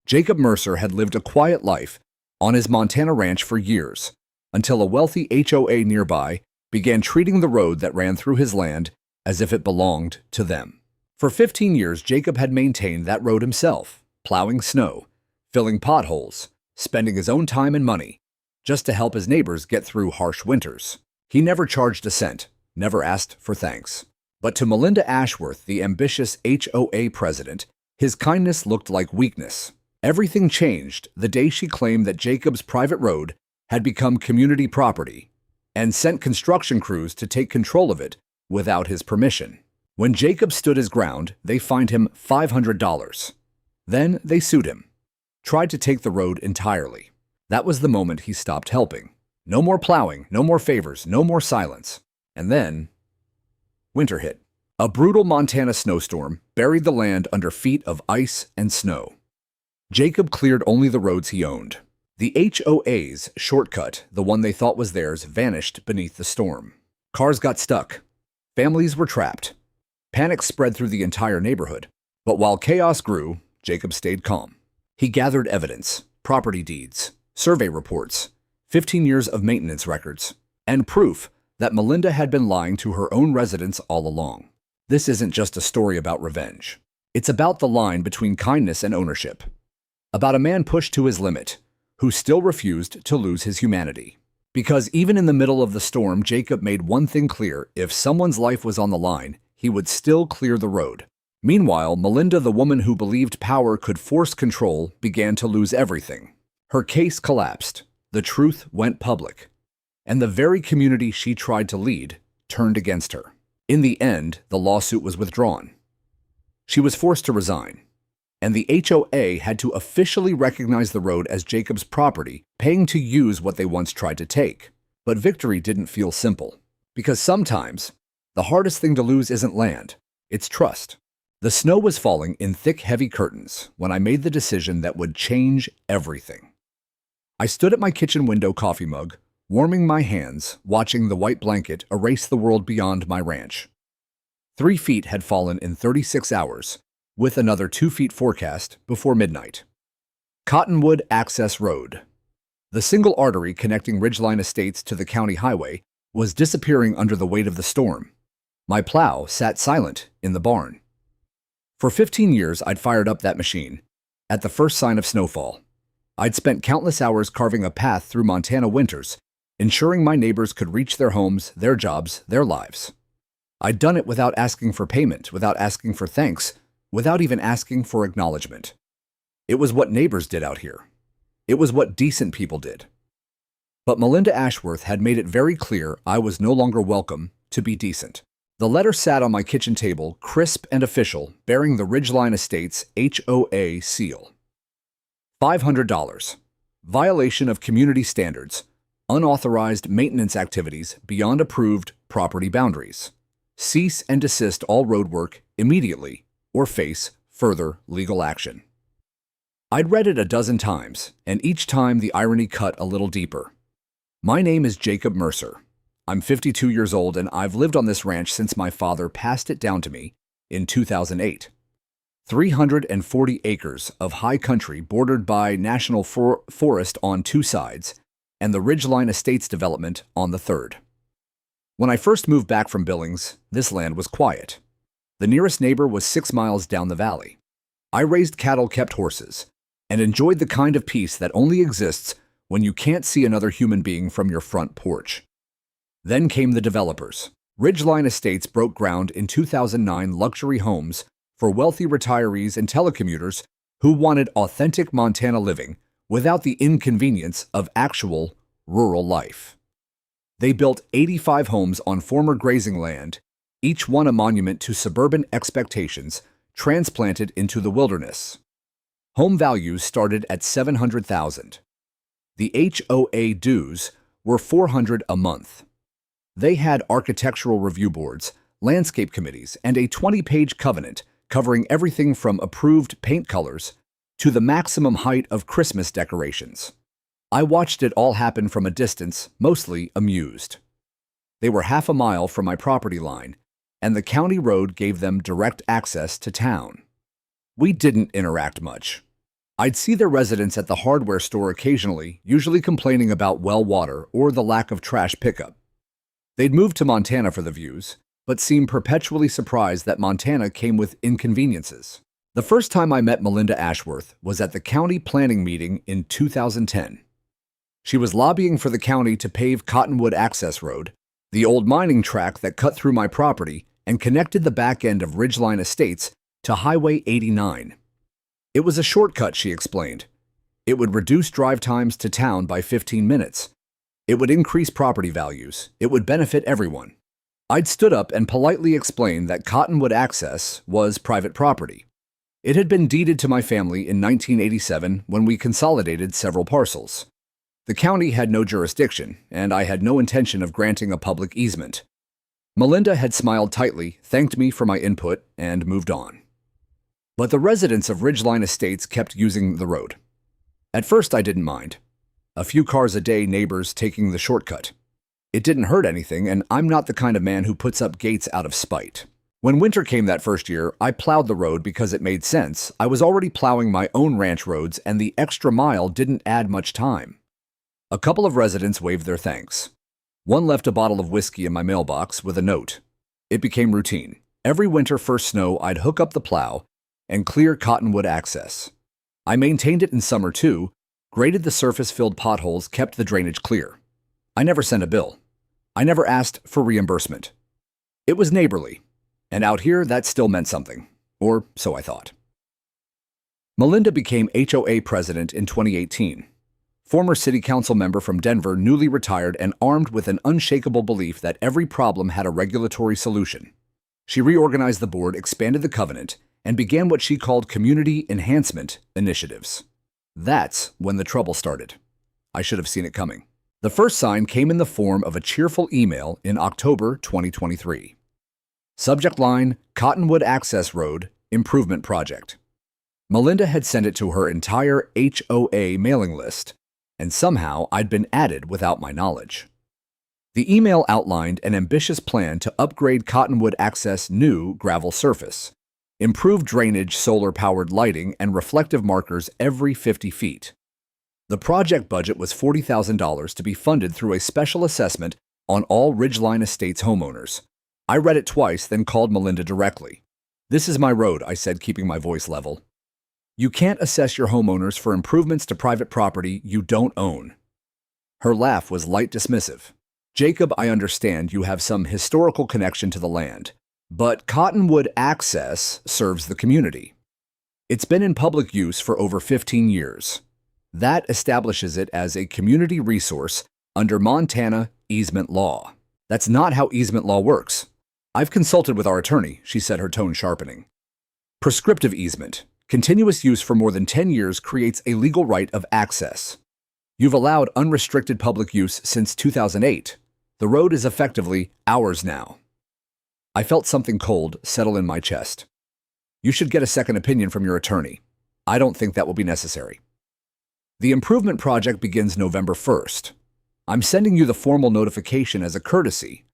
Jacob Mercer had lived a quiet life on his Montana ranch for years, until a wealthy HOA nearby began treating the road that ran through his land as if it belonged to them. For 15 years, Jacob had maintained that road himself, plowing snow, filling potholes, spending his own time and money, just to help his neighbors get through harsh winters. He never charged a cent, never asked for thanks. But to Melinda Ashworth, the ambitious HOA president, his kindness looked like weakness. Everything changed the day she claimed that Jacob's private road had become community property and sent construction crews to take control of it without his permission. When Jacob stood his ground, they fined him $500. Then they sued him, tried to take the road entirely. That was the moment he stopped helping. No more plowing, no more favors, no more silence. And then winter hit. A brutal Montana snowstorm buried the land under feet of ice and snow. Jacob cleared only the roads he owned. The HOA's shortcut, the one they thought was theirs, vanished beneath the storm. Cars got stuck. Families were trapped. Panic spread through the entire neighborhood. But while chaos grew, Jacob stayed calm. He gathered evidence, property deeds, survey reports, 15 years of maintenance records, and proof that Melinda had been lying to her own residents all along. This isn't just a story about revenge. It's about the line between kindness and ownership. About a man pushed to his limit, who still refused to lose his humanity. Because even in the middle of the storm, Jacob made one thing clear: if someone's life was on the line, he would still clear the road. Meanwhile, Melinda, the woman who believed power could force control, began to lose everything. Her case collapsed, the truth went public, and the very community she tried to lead turned against her. In the end, the lawsuit was withdrawn. She was forced to resign, and the HOA had to officially recognize the road as Jacob's property, paying to use what they once tried to take. But victory didn't feel simple, because sometimes the hardest thing to lose isn't land, it's trust. The snow was falling in thick, heavy curtains when I made the decision that would change everything. I stood at my kitchen window coffee mug, warming my hands, watching the white blanket erase the world beyond my ranch. 3 feet had fallen in 36 hours, with another 2 feet forecast before midnight. Cottonwood Access Road. The single artery connecting Ridgeline Estates to the county highway was disappearing under the weight of the storm. My plow sat silent in the barn. For 15 years, I'd fired up that machine at the first sign of snowfall. I'd spent countless hours carving a path through Montana winters, ensuring my neighbors could reach their homes, their jobs, their lives. I'd done it without asking for payment, without asking for thanks, without even asking for acknowledgement. It was what neighbors did out here. It was what decent people did. But Melinda Ashworth had made it very clear I was no longer welcome to be decent. The letter sat on my kitchen table, crisp and official, bearing the Ridgeline Estates HOA seal. $500. Violation of community standards. Unauthorized maintenance activities beyond approved property boundaries. Cease and desist all road work immediately or face further legal action. I'd read it a dozen times, and each time the irony cut a little deeper. My name is Jacob Mercer. I'm 52 years old, and I've lived on this ranch since my father passed it down to me in 2008. 340 acres of high country bordered by national forest on 2 sides, and the Ridgeline Estates development on the 3rd. When I first moved back from Billings, this land was quiet. The nearest neighbor was 6 miles down the valley. I raised cattle, kept horses, and enjoyed the kind of peace that only exists when you can't see another human being from your front porch. Then came the developers. Ridgeline Estates broke ground in 2009, luxury homes for wealthy retirees and telecommuters who wanted authentic Montana living without the inconvenience of actual rural life. They built 85 homes on former grazing land, each one a monument to suburban expectations transplanted into the wilderness. Home values started at $700,000. The HOA dues were $400 a month. They had architectural review boards, landscape committees, and a 20-page covenant covering everything from approved paint colors to the maximum height of Christmas decorations. I watched it all happen from a distance, mostly amused. They were half a mile from my property line, and the county road gave them direct access to town. We didn't interact much. I'd see their residents at the hardware store occasionally, usually complaining about well water or the lack of trash pickup. They'd moved to Montana for the views, but seemed perpetually surprised that Montana came with inconveniences. The first time I met Melinda Ashworth was at the county planning meeting in 2010. She was lobbying for the county to pave Cottonwood Access Road, the old mining track that cut through my property and connected the back end of Ridgeline Estates to Highway 89. It was a shortcut, she explained. It would reduce drive times to town by 15 minutes. It would increase property values. It would benefit everyone. I'd stood up and politely explained that Cottonwood Access was private property. It had been deeded to my family in 1987 when we consolidated several parcels. The county had no jurisdiction, and I had no intention of granting a public easement. Melinda had smiled tightly, thanked me for my input, and moved on. But the residents of Ridgeline Estates kept using the road. At first, I didn't mind. A few cars a day, neighbors taking the shortcut. It didn't hurt anything, and I'm not the kind of man who puts up gates out of spite. When winter came that first year, I plowed the road because it made sense. I was already plowing my own ranch roads, and the extra mile didn't add much time. A couple of residents waved their thanks. One left a bottle of whiskey in my mailbox with a note. It became routine. Every winter first snow, I'd hook up the plow and clear Cottonwood Access. I maintained it in summer too, graded the surface-filled potholes, kept the drainage clear. I never sent a bill. I never asked for reimbursement. It was neighborly, and out here that still meant something, or so I thought. Melinda became HOA president in 2018. Former city council member from Denver, newly retired and armed with an unshakable belief that every problem had a regulatory solution. She reorganized the board, expanded the covenant, and began what she called community enhancement initiatives. That's when the trouble started. I should have seen it coming. The first sign came in the form of a cheerful email in October 2023. Subject line, Cottonwood Access Road Improvement Project. Melinda had sent it to her entire HOA mailing list, and somehow I'd been added without my knowledge. The email outlined an ambitious plan to upgrade Cottonwood Access' new gravel surface, improve drainage, solar-powered lighting, and reflective markers every 50 feet. The project budget was $40,000 to be funded through a special assessment on all Ridgeline Estates homeowners. I read it twice, then called Melinda directly. "This is my road," I said, keeping my voice level. "You can't assess your homeowners for improvements to private property you don't own." Her laugh was light dismissive. "Jacob, I understand you have some historical connection to the land, but Cottonwood Access serves the community. It's been in public use for over 15 years. That establishes it as a community resource under Montana easement law. That's not how easement law works. I've consulted with our attorney," she said, her tone sharpening. "Prescriptive easement, continuous use for more than 10 years, creates a legal right of access. You've allowed unrestricted public use since 2008. The road is effectively ours now." I felt something cold settle in my chest. "You should get a second opinion from your attorney. I don't think that will be necessary." The improvement project begins November 1st. I'm sending you the formal notification as a courtesy,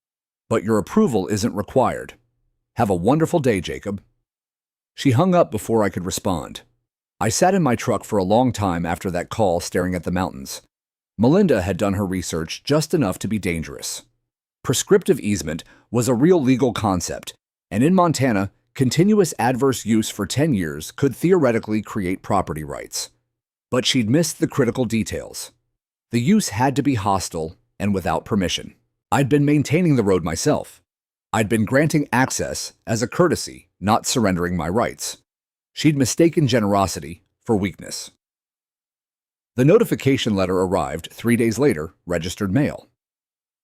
but your approval isn't required. Have a wonderful day, Jacob." She hung up before I could respond. I sat in my truck for a long time after that call, staring at the mountains. Melinda had done her research just enough to be dangerous. Prescriptive easement was a real legal concept, and in Montana, continuous adverse use for 10 years could theoretically create property rights. But she'd missed the critical details. The use had to be hostile and without permission. I'd been maintaining the road myself. I'd been granting access as a courtesy, not surrendering my rights. She'd mistaken generosity for weakness. The notification letter arrived 3 days later, registered mail.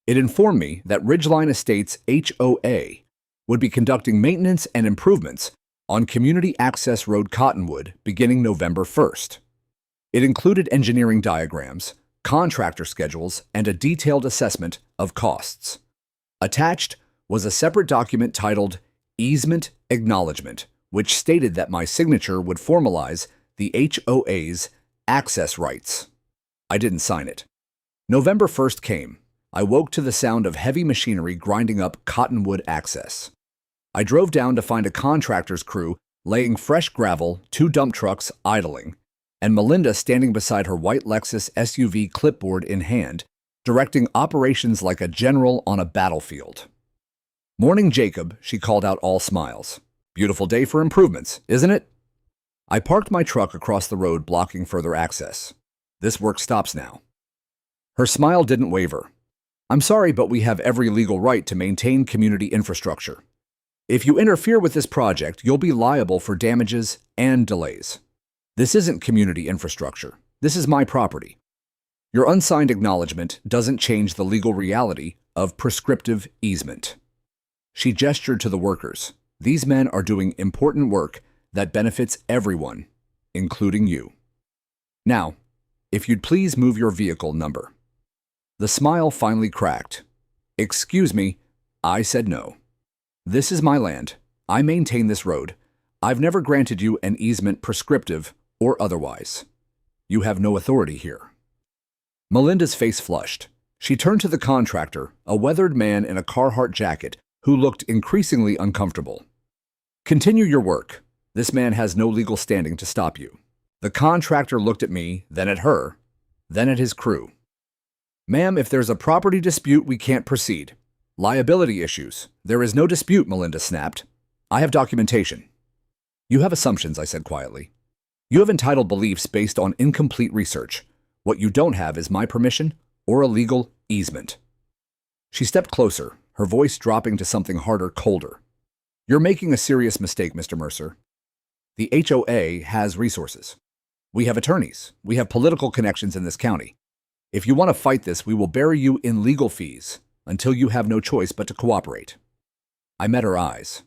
It informed me that Ridgeline Estates HOA would be conducting maintenance and improvements on Community Access Road Cottonwood beginning November 1st. It included engineering diagrams, contractor schedules, and a detailed assessment of costs. Attached was a separate document titled Easement Acknowledgement, which stated that my signature would formalize the HOA's access rights. I didn't sign it. November 1st came. I woke to the sound of heavy machinery grinding up Cottonwood Access. I drove down to find a contractor's crew laying fresh gravel, 2 dump trucks idling, and Melinda standing beside her white Lexus SUV clipboard in hand, directing operations like a general on a battlefield. "Morning, Jacob," she called out, all smiles. "Beautiful day for improvements, isn't it?" I parked my truck across the road, blocking further access. "This work stops now." Her smile didn't waver. "I'm sorry, but we have every legal right to maintain community infrastructure. If you interfere with this project, you'll be liable for damages and delays. This isn't community infrastructure. This is my property. Your unsigned acknowledgement doesn't change the legal reality of prescriptive easement." She gestured to the workers. "These men are doing important work that benefits everyone, including you. Now, if you'd please move your vehicle number." The smile finally cracked. "Excuse me," I said no. "This is my land. I maintain this road. I've never granted you an easement, prescriptive or otherwise. You have no authority here." Melinda's face flushed. She turned to the contractor, a weathered man in a Carhartt jacket who looked increasingly uncomfortable. "Continue your work. This man has no legal standing to stop you." The contractor looked at me, then at her, then at his crew. "Ma'am, if there's a property dispute, we can't proceed. Liability issues. There is no dispute," Melinda snapped. "I have documentation." "You have assumptions," I said quietly. "You have entitled beliefs based on incomplete research. What you don't have is my permission or a legal easement." She stepped closer, her voice dropping to something harder, colder. "You're making a serious mistake, Mr. Mercer. The HOA has resources. We have attorneys. We have political connections in this county. If you want to fight this, we will bury you in legal fees until you have no choice but to cooperate." I met her eyes.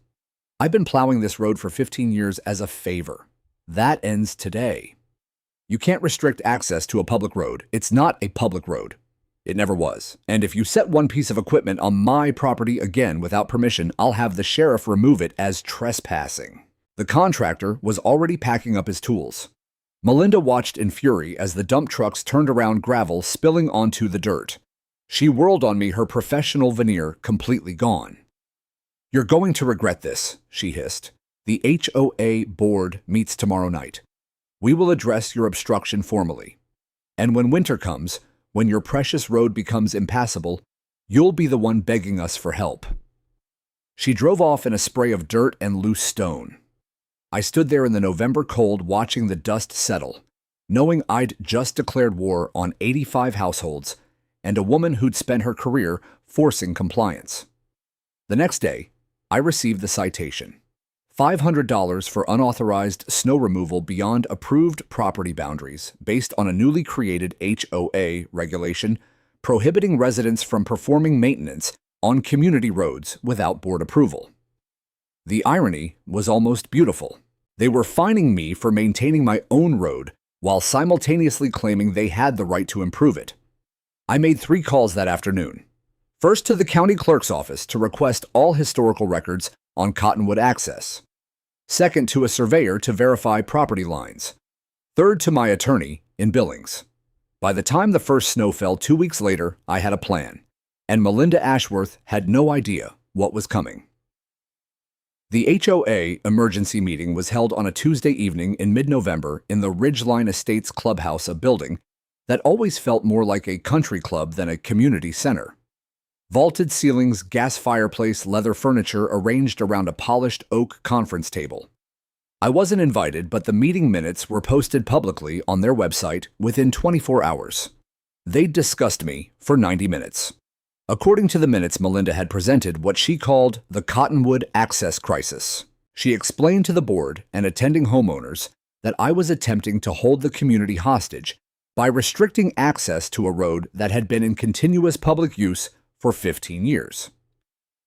"I've been plowing this road for 15 years as a favor. That ends today. You can't restrict access to a public road. It's not a public road. It never was. And if you set one piece of equipment on my property again without permission, I'll have the sheriff remove it as trespassing." The contractor was already packing up his tools. Melinda watched in fury as the dump trucks turned around, gravel spilling onto the dirt. She whirled on me, her professional veneer completely gone. "You're going to regret this," she hissed. "The HOA board meets tomorrow night. We will address your obstruction formally. And when winter comes, when your precious road becomes impassable, you'll be the one begging us for help." She drove off in a spray of dirt and loose stone. I stood there in the November cold, watching the dust settle, knowing I'd just declared war on 85 households and a woman who'd spent her career forcing compliance. The next day, I received the citation. $500 for unauthorized snow removal beyond approved property boundaries based on a newly created HOA regulation prohibiting residents from performing maintenance on community roads without board approval. The irony was almost beautiful. They were fining me for maintaining my own road while simultaneously claiming they had the right to improve it. I made 3 calls that afternoon. First to the county clerk's office to request all historical records on Cottonwood access. Second to a surveyor to verify property lines. Third to my attorney in Billings. By the time the first snow fell 2 weeks later, I had a plan, and Melinda Ashworth had no idea what was coming. The HOA emergency meeting was held on a Tuesday evening in mid-November in the Ridgeline Estates clubhouse, a building that always felt more like a country club than a community center. Vaulted ceilings, gas fireplace, leather furniture arranged around a polished oak conference table. I wasn't invited, but the meeting minutes were posted publicly on their website within 24 hours. They'd discussed me for 90 minutes. According to the minutes, Melinda had presented what she called the Cottonwood access crisis. She explained to the board and attending homeowners that I was attempting to hold the community hostage by restricting access to a road that had been in continuous public use for 15 years.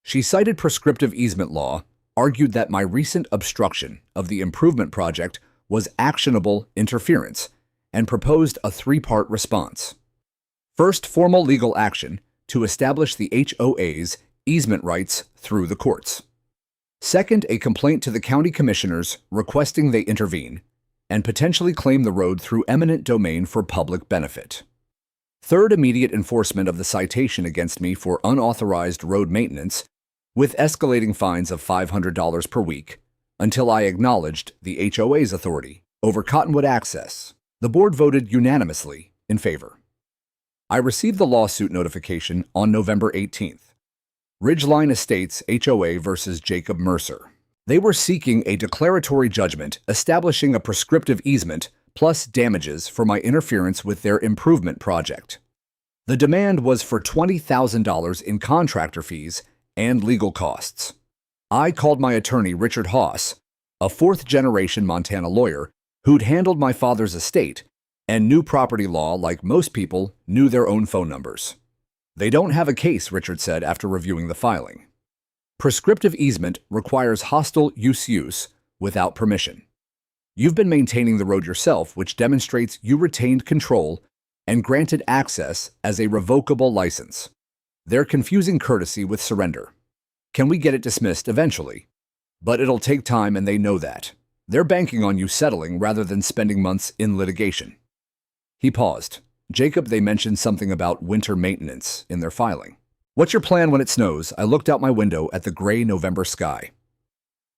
She cited prescriptive easement law, argued that my recent obstruction of the improvement project was actionable interference, and proposed a 3-part response. First, formal legal action to establish the HOA's easement rights through the courts. Second, a complaint to the county commissioners requesting they intervene and potentially claim the road through eminent domain for public benefit. Third, immediate enforcement of the citation against me for unauthorized road maintenance with escalating fines of $500 per week until I acknowledged the HOA's authority over Cottonwood access. The board voted unanimously in favor. I received the lawsuit notification on November 18th. Ridgeline Estates HOA versus Jacob Mercer. They were seeking a declaratory judgment establishing a prescriptive easement plus damages for my interference with their improvement project. The demand was for $20,000 in contractor fees and legal costs. I called my attorney, Richard Haas, a fourth-generation Montana lawyer who'd handled my father's estate and knew property law like most people knew their own phone numbers. They don't have a case, Richard said after reviewing the filing. Prescriptive easement requires hostile use without permission. You've been maintaining the road yourself, which demonstrates you retained control and granted access as a revocable license. They're confusing courtesy with surrender. Can we get it dismissed eventually? But it'll take time, and they know that. They're banking on you settling rather than spending months in litigation. He paused. Jacob, they mentioned something about winter maintenance in their filing. What's your plan when it snows? I looked out my window at the gray November sky.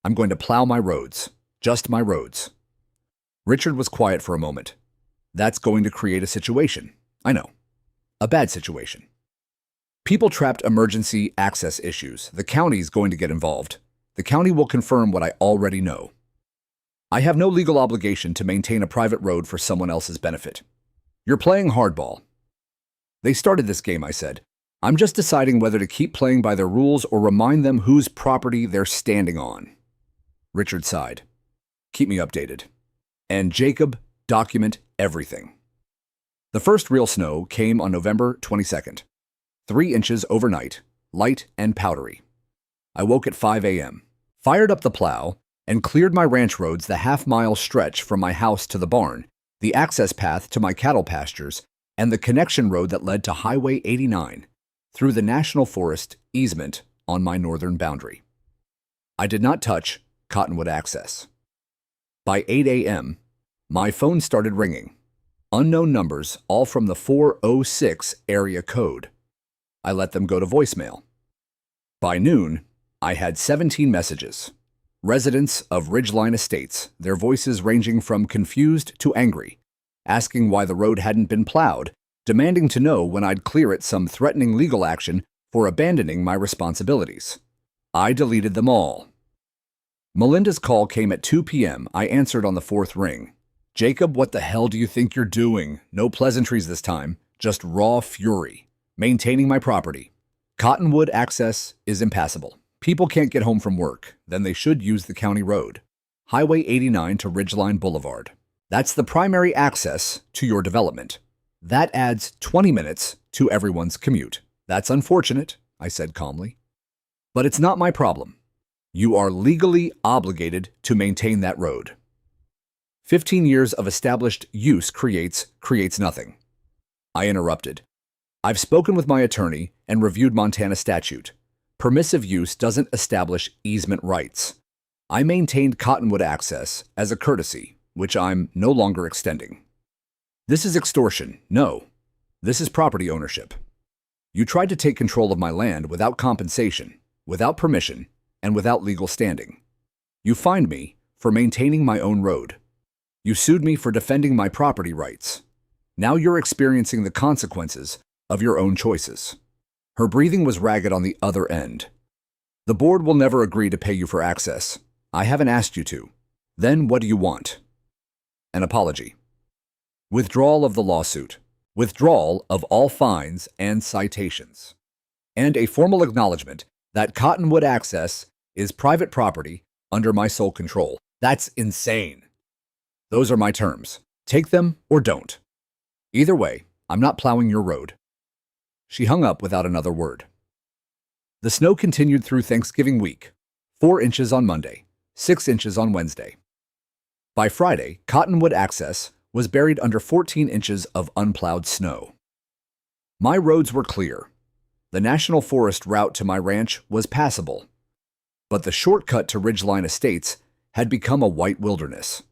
I'm going to plow my roads. Just my roads. Richard was quiet for a moment. That's going to create a situation. I know. A bad situation. People trapped emergency access issues. The county's going to get involved. The county will confirm what I already know. I have no legal obligation to maintain a private road for someone else's benefit. You're playing hardball. They started this game, I said. I'm just deciding whether to keep playing by their rules or remind them whose property they're standing on. Richard sighed. Keep me updated. And Jacob, document everything. The first real snow came on November 22nd. 3 inches overnight, light and powdery. I woke at 5 a.m., fired up the plow, and cleared my ranch roads the half-mile stretch from my house to the barn, the access path to my cattle pastures, and the connection road that led to Highway 89 through the National Forest easement on my northern boundary. I did not touch Cottonwood access. By 8 a.m., my phone started ringing. Unknown numbers, all from the 406 area code. I let them go to voicemail. By noon, I had 17 messages. Residents of Ridgeline Estates, their voices ranging from confused to angry, asking why the road hadn't been plowed, demanding to know when I'd clear it, some threatening legal action for abandoning my responsibilities. I deleted them all. Melinda's call came at 2 p.m. I answered on the 4th ring. Jacob, what the hell do you think you're doing? No pleasantries this time, just raw fury. Maintaining my property. Cottonwood access is impassable. People can't get home from work, then they should use the county road. Highway 89 to Ridgeline Boulevard. That's the primary access to your development. That adds 20 minutes to everyone's commute. That's unfortunate, I said calmly. But it's not my problem. You are legally obligated to maintain that road. 15 years of established use creates nothing. I interrupted. I've spoken with my attorney and reviewed Montana statute. Permissive use doesn't establish easement rights. I maintained Cottonwood access as a courtesy, which I'm no longer extending. This is extortion. No. This is property ownership. You tried to take control of my land without compensation, without permission, and without legal standing. You fined me for maintaining my own road. You sued me for defending my property rights. Now you're experiencing the consequences of your own choices. Her breathing was ragged on the other end. The board will never agree to pay you for access. I haven't asked you to. Then what do you want? An apology. Withdrawal of the lawsuit. Withdrawal of all fines and citations. And a formal acknowledgement that Cottonwood access is private property under my sole control. That's insane. Those are my terms. Take them or don't. Either way, I'm not plowing your road. She hung up without another word. The snow continued through Thanksgiving week. 4 inches on Monday, 6 inches on Wednesday. By Friday, Cottonwood access was buried under 14 inches of unplowed snow. My roads were clear. The National Forest route to my ranch was passable, but the shortcut to Ridgeline Estates had become a white wilderness.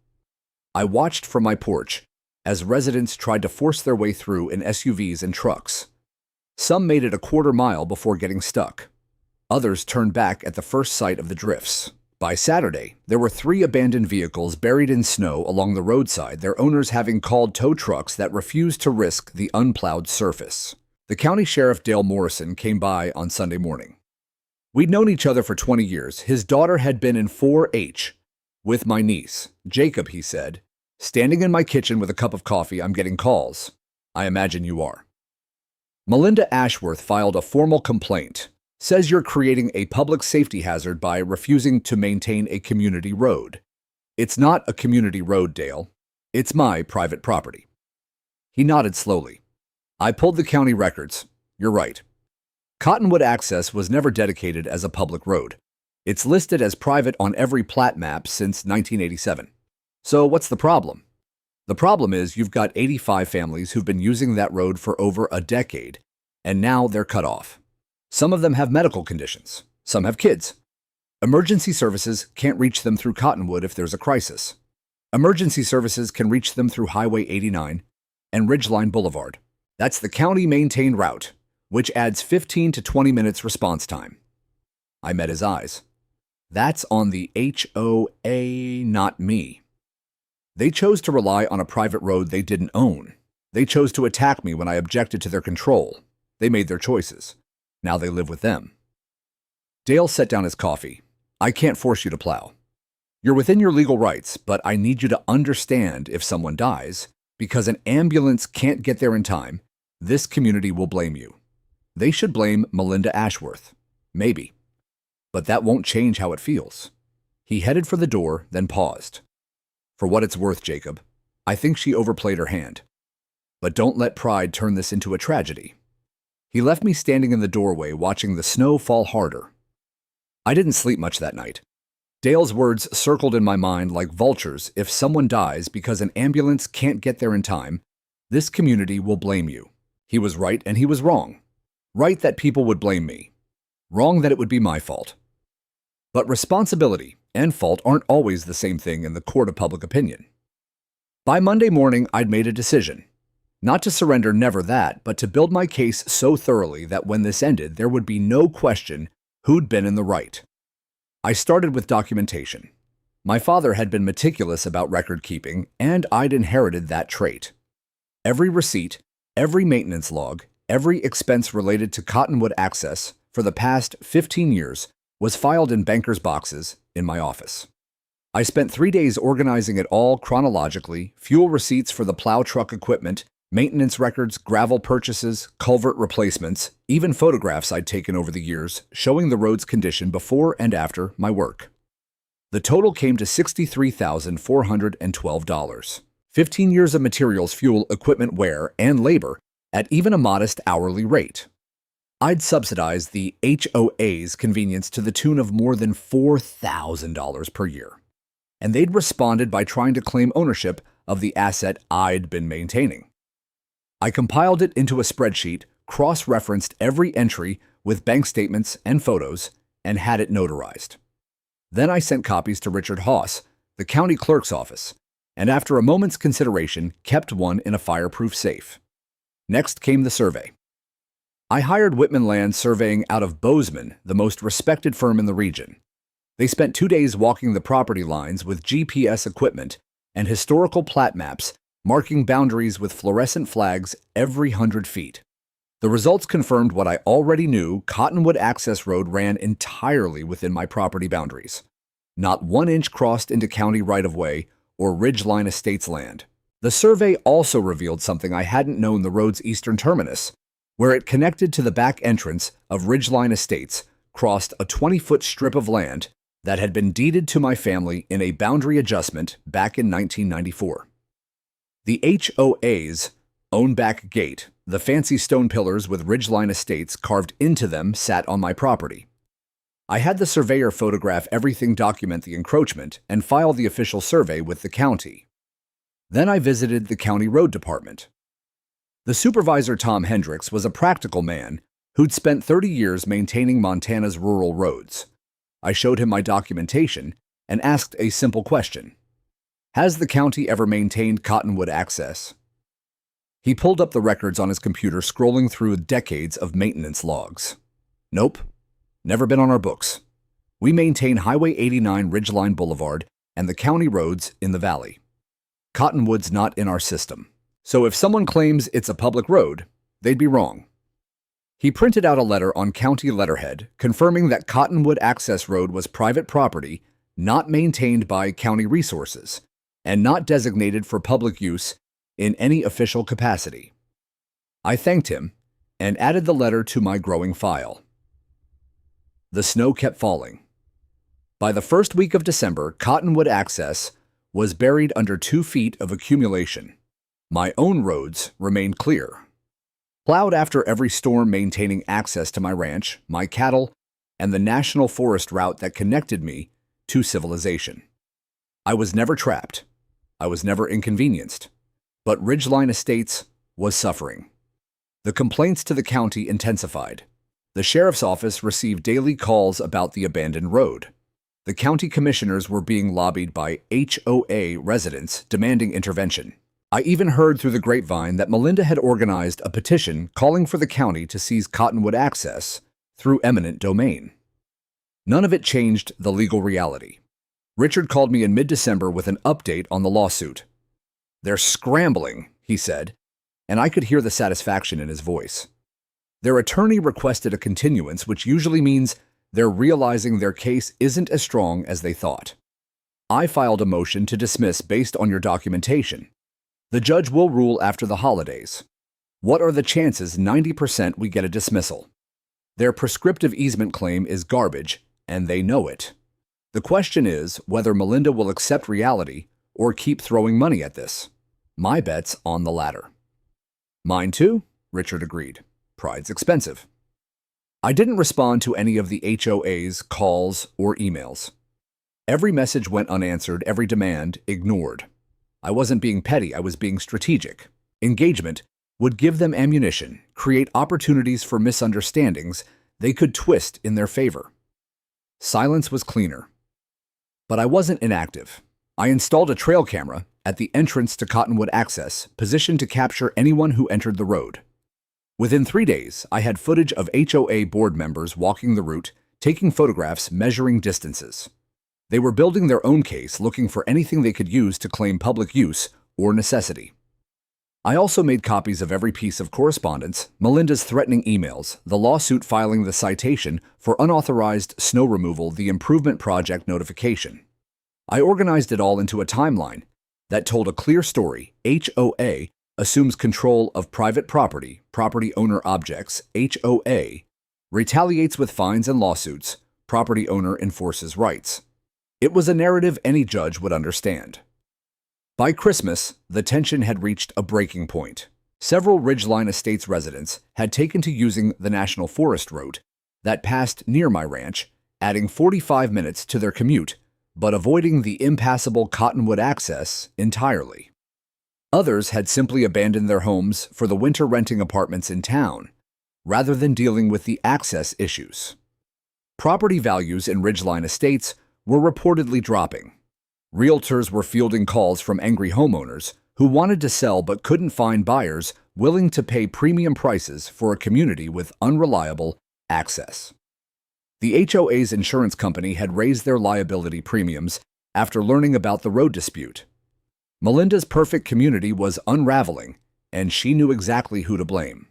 I watched from my porch as residents tried to force their way through in SUVs and trucks. Some made it a quarter mile before getting stuck. Others turned back at the first sight of the drifts. By Saturday, there were 3 abandoned vehicles buried in snow along the roadside, their owners having called tow trucks that refused to risk the unplowed surface. The county sheriff, Dale Morrison, came by on Sunday morning. We'd known each other for 20 years. His daughter had been in 4-H with my niece. Jacob, he said, standing in my kitchen with a cup of coffee, I'm getting calls. I imagine you are. Melinda Ashworth filed a formal complaint. Says you're creating a public safety hazard by refusing to maintain a community road. It's not a community road, Dale. It's my private property. He nodded slowly. I pulled the county records. You're right. Cottonwood Access was never dedicated as a public road. It's listed as private on every plat map since 1987. So what's the problem? The problem is you've got 85 families who've been using that road for over a decade, and now they're cut off. Some of them have medical conditions. Some have kids. Emergency services can't reach them through Cottonwood if there's a crisis. Emergency services can reach them through Highway 89 and Ridgeline Boulevard. That's the county-maintained route, which adds 15 to 20 minutes response time. I met his eyes. That's on the HOA, not me. They chose to rely on a private road they didn't own. They chose to attack me when I objected to their control. They made their choices. Now they live with them. Dale set down his coffee. I can't force you to plow. You're within your legal rights, but I need you to understand if someone dies, because an ambulance can't get there in time, this community will blame you. They should blame Melinda Ashworth. Maybe. But that won't change how it feels. He headed for the door, then paused. For what it's worth, Jacob, I think she overplayed her hand. But don't let pride turn this into a tragedy. He left me standing in the doorway watching the snow fall harder. I didn't sleep much that night. Dale's words circled in my mind like vultures. If someone dies because an ambulance can't get there in time, this community will blame you. He was right and he was wrong. Right that people would blame me. Wrong that it would be my fault. But responsibility and fault aren't always the same thing in the court of public opinion. By Monday morning, I'd made a decision. Not to surrender, never that, but to build my case so thoroughly that when this ended, there would be no question who'd been in the right. I started with documentation. My father had been meticulous about record keeping, and I'd inherited that trait. Every receipt, every maintenance log, every expense related to Cottonwood Access for the past 15 years was filed in banker's boxes in my office. I spent 3 days organizing it all chronologically, fuel receipts for the plow truck equipment, maintenance records, gravel purchases, culvert replacements, even photographs I'd taken over the years showing the road's condition before and after my work. The total came to $63,412. 15 years of materials, fuel, equipment, wear, and labor at even a modest hourly rate. I'd subsidized the HOA's convenience to the tune of more than $4,000 per year. And they'd responded by trying to claim ownership of the asset I'd been maintaining. I compiled it into a spreadsheet, cross-referenced every entry with bank statements and photos, and had it notarized. Then I sent copies to Richard Haas, the county clerk's office, and after a moment's consideration, kept one in a fireproof safe. Next came the survey. I hired Whitman Land Surveying out of Bozeman, the most respected firm in the region. They spent 2 days walking the property lines with GPS equipment and historical plat maps, marking boundaries with fluorescent flags every 100 feet. The results confirmed what I already knew: Cottonwood Access Road ran entirely within my property boundaries. Not 1 inch crossed into county right-of-way or Ridgeline Estates land. The survey also revealed something I hadn't known: the road's eastern terminus, where it connected to the back entrance of Ridgeline Estates, crossed a 20-foot strip of land that had been deeded to my family in a boundary adjustment back in 1994. The HOA's own back gate, the fancy stone pillars with Ridgeline Estates carved into them, sat on my property. I had the surveyor photograph everything, document the encroachment, and file the official survey with the county. Then I visited the county road department. The supervisor, Tom Hendricks, was a practical man who'd spent 30 years maintaining Montana's rural roads. I showed him my documentation and asked a simple question. Has the county ever maintained Cottonwood Access? He pulled up the records on his computer, scrolling through decades of maintenance logs. Nope, never been on our books. We maintain Highway 89 Ridgeline Boulevard and the county roads in the valley. Cottonwood's not in our system. So if someone claims it's a public road, they'd be wrong. He printed out a letter on county letterhead confirming that Cottonwood Access Road was private property, not maintained by county resources, and not designated for public use in any official capacity. I thanked him and added the letter to my growing file. The snow kept falling. By the first week of December, Cottonwood Access was buried under 2 feet of accumulation. My own roads remained clear. Plowed after every storm, maintaining access to my ranch, my cattle, and the national forest route that connected me to civilization. I was never trapped. I was never inconvenienced. But Ridgeline Estates was suffering. The complaints to the county intensified. The sheriff's office received daily calls about the abandoned road. The county commissioners were being lobbied by HOA residents demanding intervention. I even heard through the grapevine that Melinda had organized a petition calling for the county to seize Cottonwood access through eminent domain. None of it changed the legal reality. Richard called me in mid-December with an update on the lawsuit. "They're scrambling," he said, and I could hear the satisfaction in his voice. Their attorney requested a continuance, which usually means they're realizing their case isn't as strong as they thought. I filed a motion to dismiss based on your documentation. The judge will rule after the holidays. What are the chances 90% we get a dismissal? Their prescriptive easement claim is garbage, and they know it. The question is whether Melinda will accept reality or keep throwing money at this. My bet's on the latter. Mine too, Richard agreed. Pride's expensive. I didn't respond to any of the HOA's calls or emails. Every message went unanswered, every demand ignored. I wasn't being petty, I was being strategic. Engagement would give them ammunition, create opportunities for misunderstandings they could twist in their favor. Silence was cleaner. But I wasn't inactive. I installed a trail camera at the entrance to Cottonwood Access, positioned to capture anyone who entered the road. Within 3 days, I had footage of HOA board members walking the route, taking photographs, measuring distances. They were building their own case, looking for anything they could use to claim public use or necessity. I also made copies of every piece of correspondence, Melinda's threatening emails, the lawsuit filing the citation for unauthorized snow removal, the improvement project notification. I organized it all into a timeline that told a clear story. HOA assumes control of private property, property owner objects. HOA retaliates with fines and lawsuits. Property owner enforces rights. It was a narrative any judge would understand. By Christmas, the tension had reached a breaking point. Several Ridgeline Estates residents had taken to using the National Forest route that passed near my ranch, adding 45 minutes to their commute, but avoiding the impassable Cottonwood access entirely. Others had simply abandoned their homes for the winter, renting apartments in town, rather than dealing with the access issues. Property values in Ridgeline Estates were reportedly dropping. Realtors were fielding calls from angry homeowners who wanted to sell but couldn't find buyers willing to pay premium prices for a community with unreliable access. The HOA's insurance company had raised their liability premiums after learning about the road dispute. Melinda's perfect community was unraveling, and she knew exactly who to blame.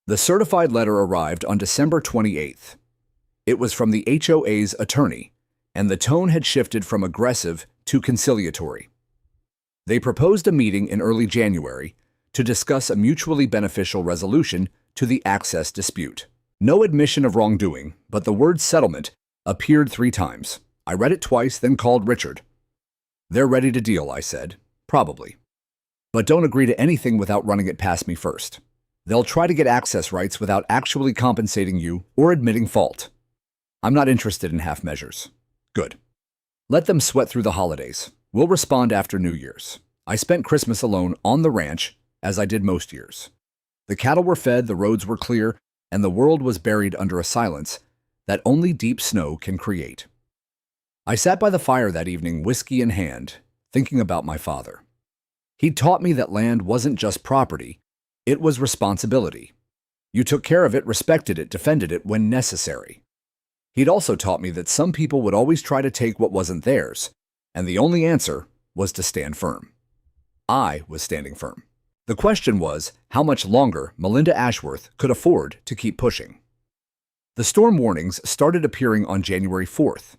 The certified letter arrived on December 28th. It was from the HOA's attorney, and the tone had shifted from aggressive to conciliatory. They proposed a meeting in early January to discuss a mutually beneficial resolution to the access dispute. No admission of wrongdoing, but the word settlement appeared 3 times. I read it twice, then called Richard. "They're ready to deal," I said. "Probably. But don't agree to anything without running it past me first. They'll try to get access rights without actually compensating you or admitting fault. I'm not interested in half measures." "Good. Let them sweat through the holidays. We'll respond after New Year's." I spent Christmas alone on the ranch, as I did most years. The cattle were fed, the roads were clear, and the world was buried under a silence that only deep snow can create. I sat by the fire that evening, whiskey in hand, thinking about my father. He taught me that land wasn't just property, it was responsibility. You took care of it, respected it, defended it when necessary. He'd also taught me that some people would always try to take what wasn't theirs, and the only answer was to stand firm. I was standing firm. The question was how much longer Melinda Ashworth could afford to keep pushing. The storm warnings started appearing on January 4th.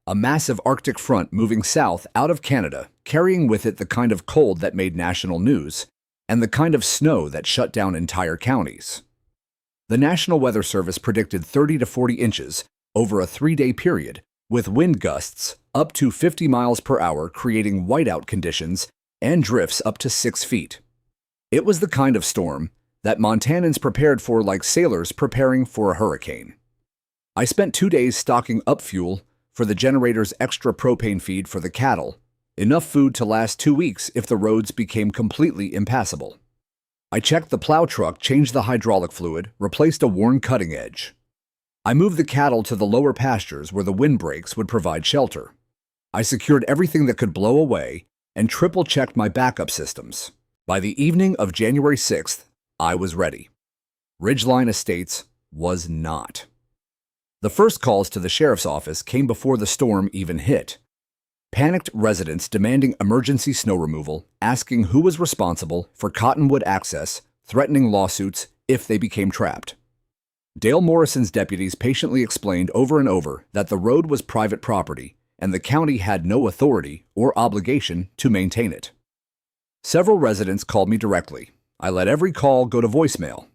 A massive Arctic front moving south out of Canada, carrying with it the kind of cold that made national news and the kind of snow that shut down entire counties. The National Weather Service predicted 30 to 40 inches over a 3-day period, with wind gusts up to 50 miles per hour creating whiteout conditions and drifts up to 6 feet. It was the kind of storm that Montanans prepared for like sailors preparing for a hurricane. I spent 2 days stocking up fuel for the generator's extra propane feed for the cattle, enough food to last 2 weeks if the roads became completely impassable. I checked the plow truck, changed the hydraulic fluid, replaced a worn cutting edge. I moved the cattle to the lower pastures where the windbreaks would provide shelter. I secured everything that could blow away and triple-checked my backup systems. By the evening of January 6th, I was ready. Ridgeline Estates was not. The first calls to the sheriff's office came before the storm even hit. Panicked residents demanding emergency snow removal, asking who was responsible for Cottonwood access, threatening lawsuits if they became trapped. Dale Morrison's deputies patiently explained over and over that the road was private property and the county had no authority or obligation to maintain it. Several residents called me directly. I let every call go to voicemail.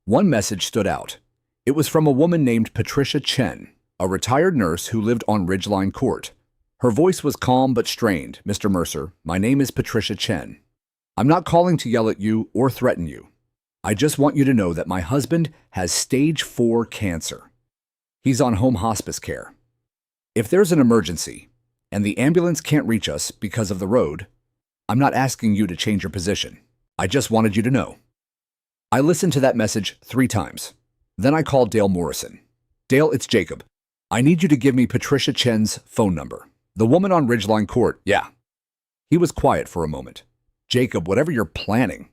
One message stood out. It was from a woman named Patricia Chen, a retired nurse who lived on Ridgeline Court. Her voice was calm but strained. "Mr. Mercer, my name is Patricia Chen. I'm not calling to yell at you or threaten you. I just want you to know that my husband has stage 4 cancer. He's on home hospice care. If there's an emergency and the ambulance can't reach us because of the road, I'm not asking you to change your position. I just wanted you to know." I listened to that message 3 times. Then I called Dale Morrison. "Dale, it's Jacob. I need you to give me Patricia Chen's phone number." "The woman on Ridgeline Court." "Yeah." He was quiet for a moment. "Jacob, whatever you're planning,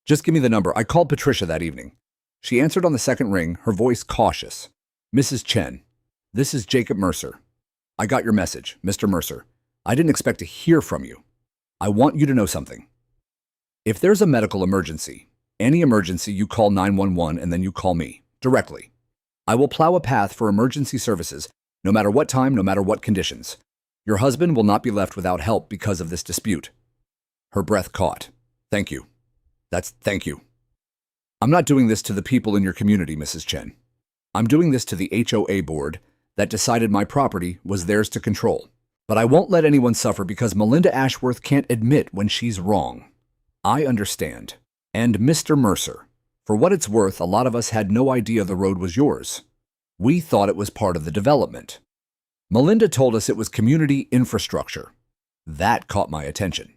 just give me the number." I called Patricia that evening. She answered on the second ring, her voice cautious. "Mrs. Chen, this is Jacob Mercer. I got your message, Mr. Mercer. I didn't expect to hear from you. I want you to know something. If there's a medical emergency, any emergency, you call 911 and then you call me directly. I will plow a path for emergency services, no matter what time, no matter what conditions. Your husband will not be left without help because of this dispute." Her breath caught. "Thank you. Thank you. I'm not doing this to the people in your community, Mrs. Chen. I'm doing this to the HOA board that decided my property was theirs to control. But I won't let anyone suffer because Melinda Ashworth can't admit when she's wrong. I understand. And Mr. Mercer, for what it's worth, a lot of us had no idea the road was yours. We thought it was part of the development. Melinda told us it was community infrastructure. That caught my attention.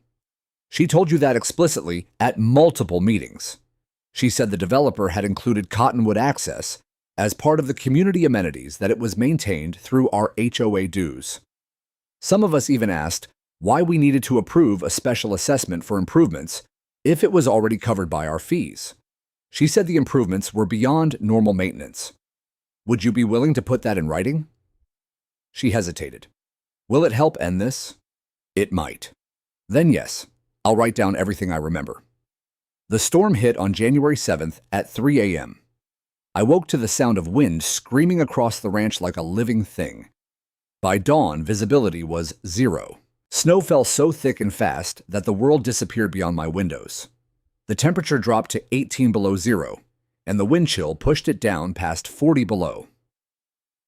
She told you that explicitly at multiple meetings. She said the developer had included Cottonwood access as part of the community amenities, that it was maintained through our HOA dues. Some of us even asked why we needed to approve a special assessment for improvements if it was already covered by our fees. She said the improvements were beyond normal maintenance. Would you be willing to put that in writing? She hesitated. Will it help end this? It might. Then yes, I'll write down everything I remember. The storm hit on January 7th at 3 a.m. I woke to the sound of wind screaming across the ranch like a living thing. By dawn, visibility was 0. Snow fell so thick and fast that the world disappeared beyond my windows. The temperature dropped to 18 below 0, and the wind chill pushed it down past 40 below.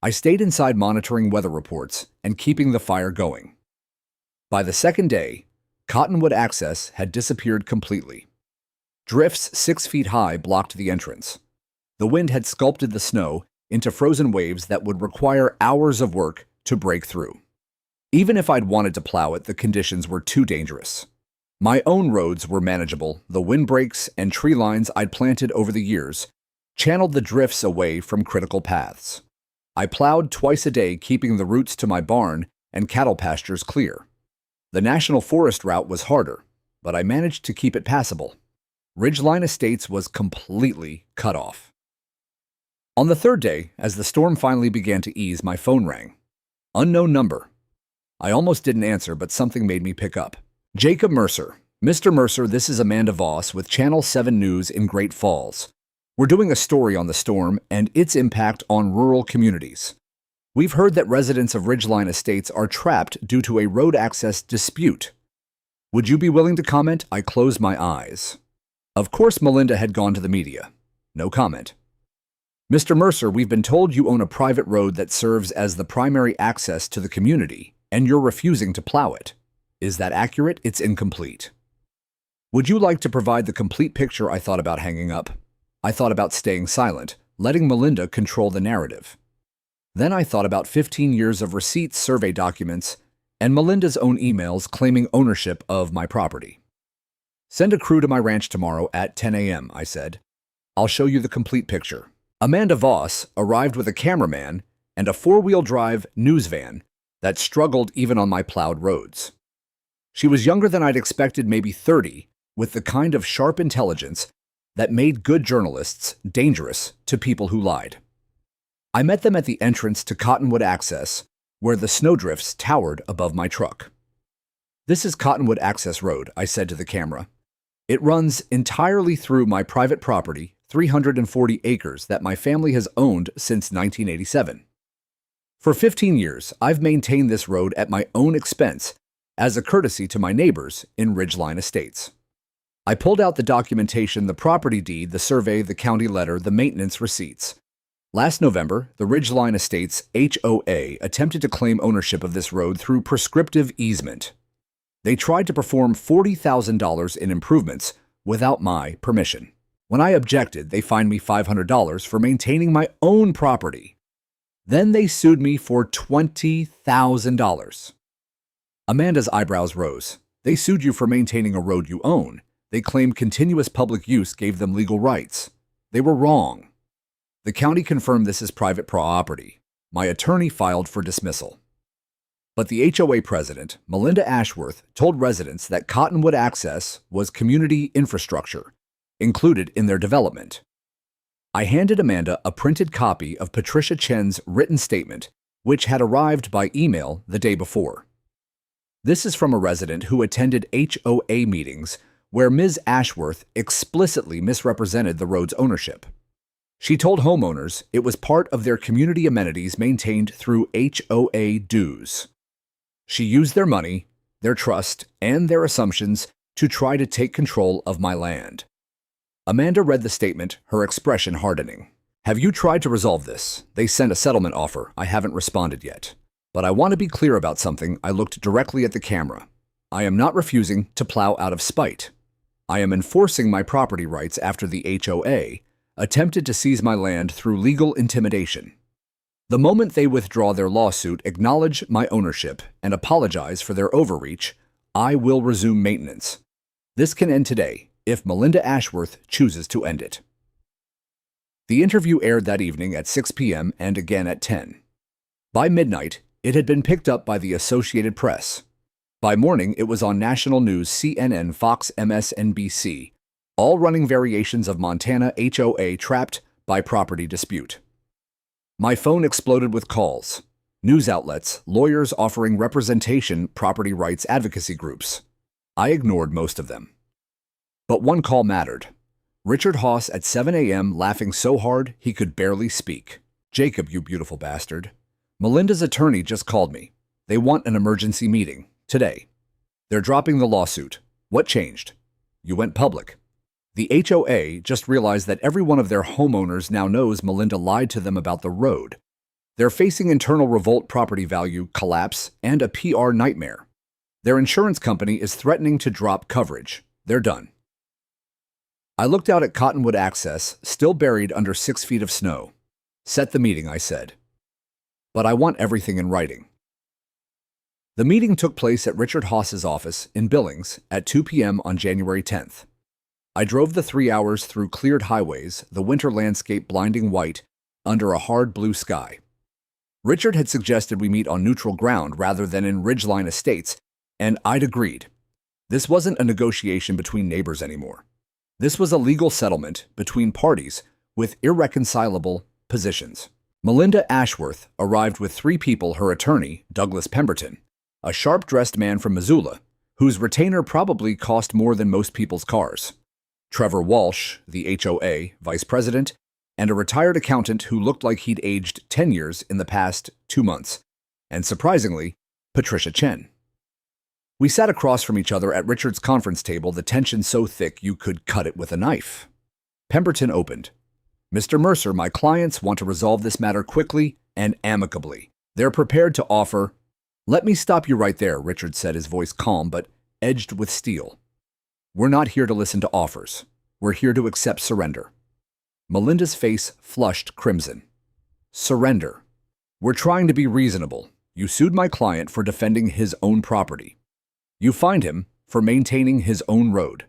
I stayed inside monitoring weather reports and keeping the fire going. By the second day, Cottonwood access had disappeared completely. Drifts 6 feet high blocked the entrance. The wind had sculpted the snow into frozen waves that would require hours of work to break through. Even if I'd wanted to plow it, the conditions were too dangerous. My own roads were manageable. The windbreaks and tree lines I'd planted over the years channeled the drifts away from critical paths. I plowed twice a day, keeping the routes to my barn and cattle pastures clear. The National Forest route was harder, but I managed to keep it passable. Ridgeline Estates was completely cut off. On the third day, as the storm finally began to ease, my phone rang. Unknown number. I almost didn't answer, but something made me pick up. Jacob Mercer. Mr. Mercer, this is Amanda Voss with Channel 7 News in Great Falls. We're doing a story on the storm and its impact on rural communities. We've heard that residents of Ridgeline Estates are trapped due to a road access dispute. Would you be willing to comment? I closed my eyes. Of course, Melinda had gone to the media. No comment. Mr. Mercer, we've been told you own a private road that serves as the primary access to the community, and you're refusing to plow it. Is that accurate? It's incomplete. Would you like to provide the complete picture? I thought about hanging up. I thought about staying silent, letting Melinda control the narrative. Then I thought about 15 years of receipts, survey documents, and Melinda's own emails claiming ownership of my property. Send a crew to my ranch tomorrow at 10 a.m., I said. I'll show you the complete picture. Amanda Voss arrived with a cameraman and a four-wheel drive news van that struggled even on my plowed roads. She was younger than I'd expected, maybe 30, with the kind of sharp intelligence that made good journalists dangerous to people who lied. I met them at the entrance to Cottonwood Access, where the snowdrifts towered above my truck. This is Cottonwood Access Road, I said to the camera. It runs entirely through my private property, 340 acres that my family has owned since 1987. For 15 years, I've maintained this road at my own expense as a courtesy to my neighbors in Ridgeline Estates. I pulled out the documentation, the property deed, the survey, the county letter, the maintenance receipts. Last November, the Ridgeline Estates HOA attempted to claim ownership of this road through prescriptive easement. They tried to perform $40,000 in improvements without my permission. When I objected, they fined me $500 for maintaining my own property. Then they sued me for $20,000. Amanda's eyebrows rose. They sued you for maintaining a road you own. They claimed continuous public use gave them legal rights. They were wrong. The county confirmed this is private property. My attorney filed for dismissal. But the HOA president, Melinda Ashworth, told residents that Cottonwood Access was community infrastructure, included in their development. I handed Amanda a printed copy of Patricia Chen's written statement, which had arrived by email the day before. This is from a resident who attended HOA meetings where Ms. Ashworth explicitly misrepresented the road's ownership. She told homeowners it was part of their community amenities maintained through HOA dues. She used their money, their trust, and their assumptions to try to take control of my land. Amanda read the statement, her expression hardening. Have you tried to resolve this? They sent a settlement offer. I haven't responded yet. But I want to be clear about something. I looked directly at the camera. I am not refusing to plow out of spite. I am enforcing my property rights after the HOA attempted to seize my land through legal intimidation. The moment they withdraw their lawsuit, acknowledge my ownership, and apologize for their overreach, I will resume maintenance. This can end today if Melinda Ashworth chooses to end it. The interview aired that evening at 6 p.m. and again at 10. By midnight, it had been picked up by the Associated Press. By morning, it was on national news, CNN, Fox, MSNBC, all running variations of Montana HOA trapped by property dispute. My phone exploded with calls. News outlets, lawyers offering representation, property rights advocacy groups. I ignored most of them. But one call mattered. Richard Haas at 7 a.m. laughing so hard he could barely speak. Jacob, you beautiful bastard. Melinda's attorney just called me. They want an emergency meeting. Today. They're dropping the lawsuit. What changed? You went public. The HOA just realized that every one of their homeowners now knows Melinda lied to them about the road. They're facing internal revolt, property value collapse, and a PR nightmare. Their insurance company is threatening to drop coverage. They're done. I looked out at Cottonwood Access, still buried under 6 feet of snow. Set the meeting, I said. But I want everything in writing. The meeting took place at Richard Haas's office in Billings at 2 p.m. on January 10th. I drove the 3 hours through cleared highways, the winter landscape blinding white under a hard blue sky. Richard had suggested we meet on neutral ground rather than in Ridgeline Estates, and I'd agreed. This wasn't a negotiation between neighbors anymore. This was a legal settlement between parties with irreconcilable positions. Melinda Ashworth arrived with 3 people: her attorney, Douglas Pemberton, a sharp-dressed man from Missoula, whose retainer probably cost more than most people's cars; Trevor Walsh, the HOA vice president, and a retired accountant who looked like he'd aged 10 years in the past 2 months; and surprisingly, Patricia Chen. We sat across from each other at Richard's conference table, the tension so thick you could cut it with a knife. Pemberton opened. "Mr. Mercer, my clients want to resolve this matter quickly and amicably. They're prepared to offer—" "Let me stop you right there," Richard said, his voice calm but edged with steel. "We're not here to listen to offers. We're here to accept surrender." Melinda's face flushed crimson. "Surrender. We're trying to be reasonable. You sued my client for defending his own property. You fined him for maintaining his own road.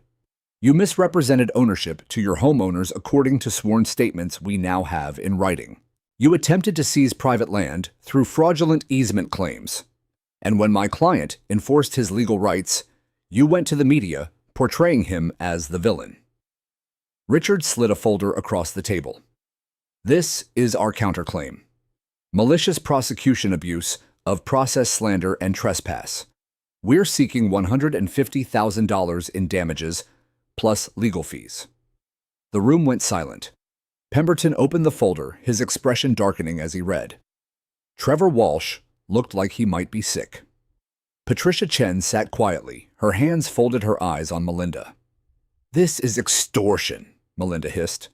You misrepresented ownership to your homeowners according to sworn statements we now have in writing. You attempted to seize private land through fraudulent easement claims. And when my client enforced his legal rights, you went to the media portraying him as the villain." Richard slid a folder across the table. "This is our counterclaim. Malicious prosecution, abuse of process, slander, and trespass. We're seeking $150,000 in damages, plus legal fees." The room went silent. Pemberton opened the folder, his expression darkening as he read. Trevor Walsh looked like he might be sick. Patricia Chen sat quietly, her hands folded, her eyes on Melinda. "This is extortion," Melinda hissed.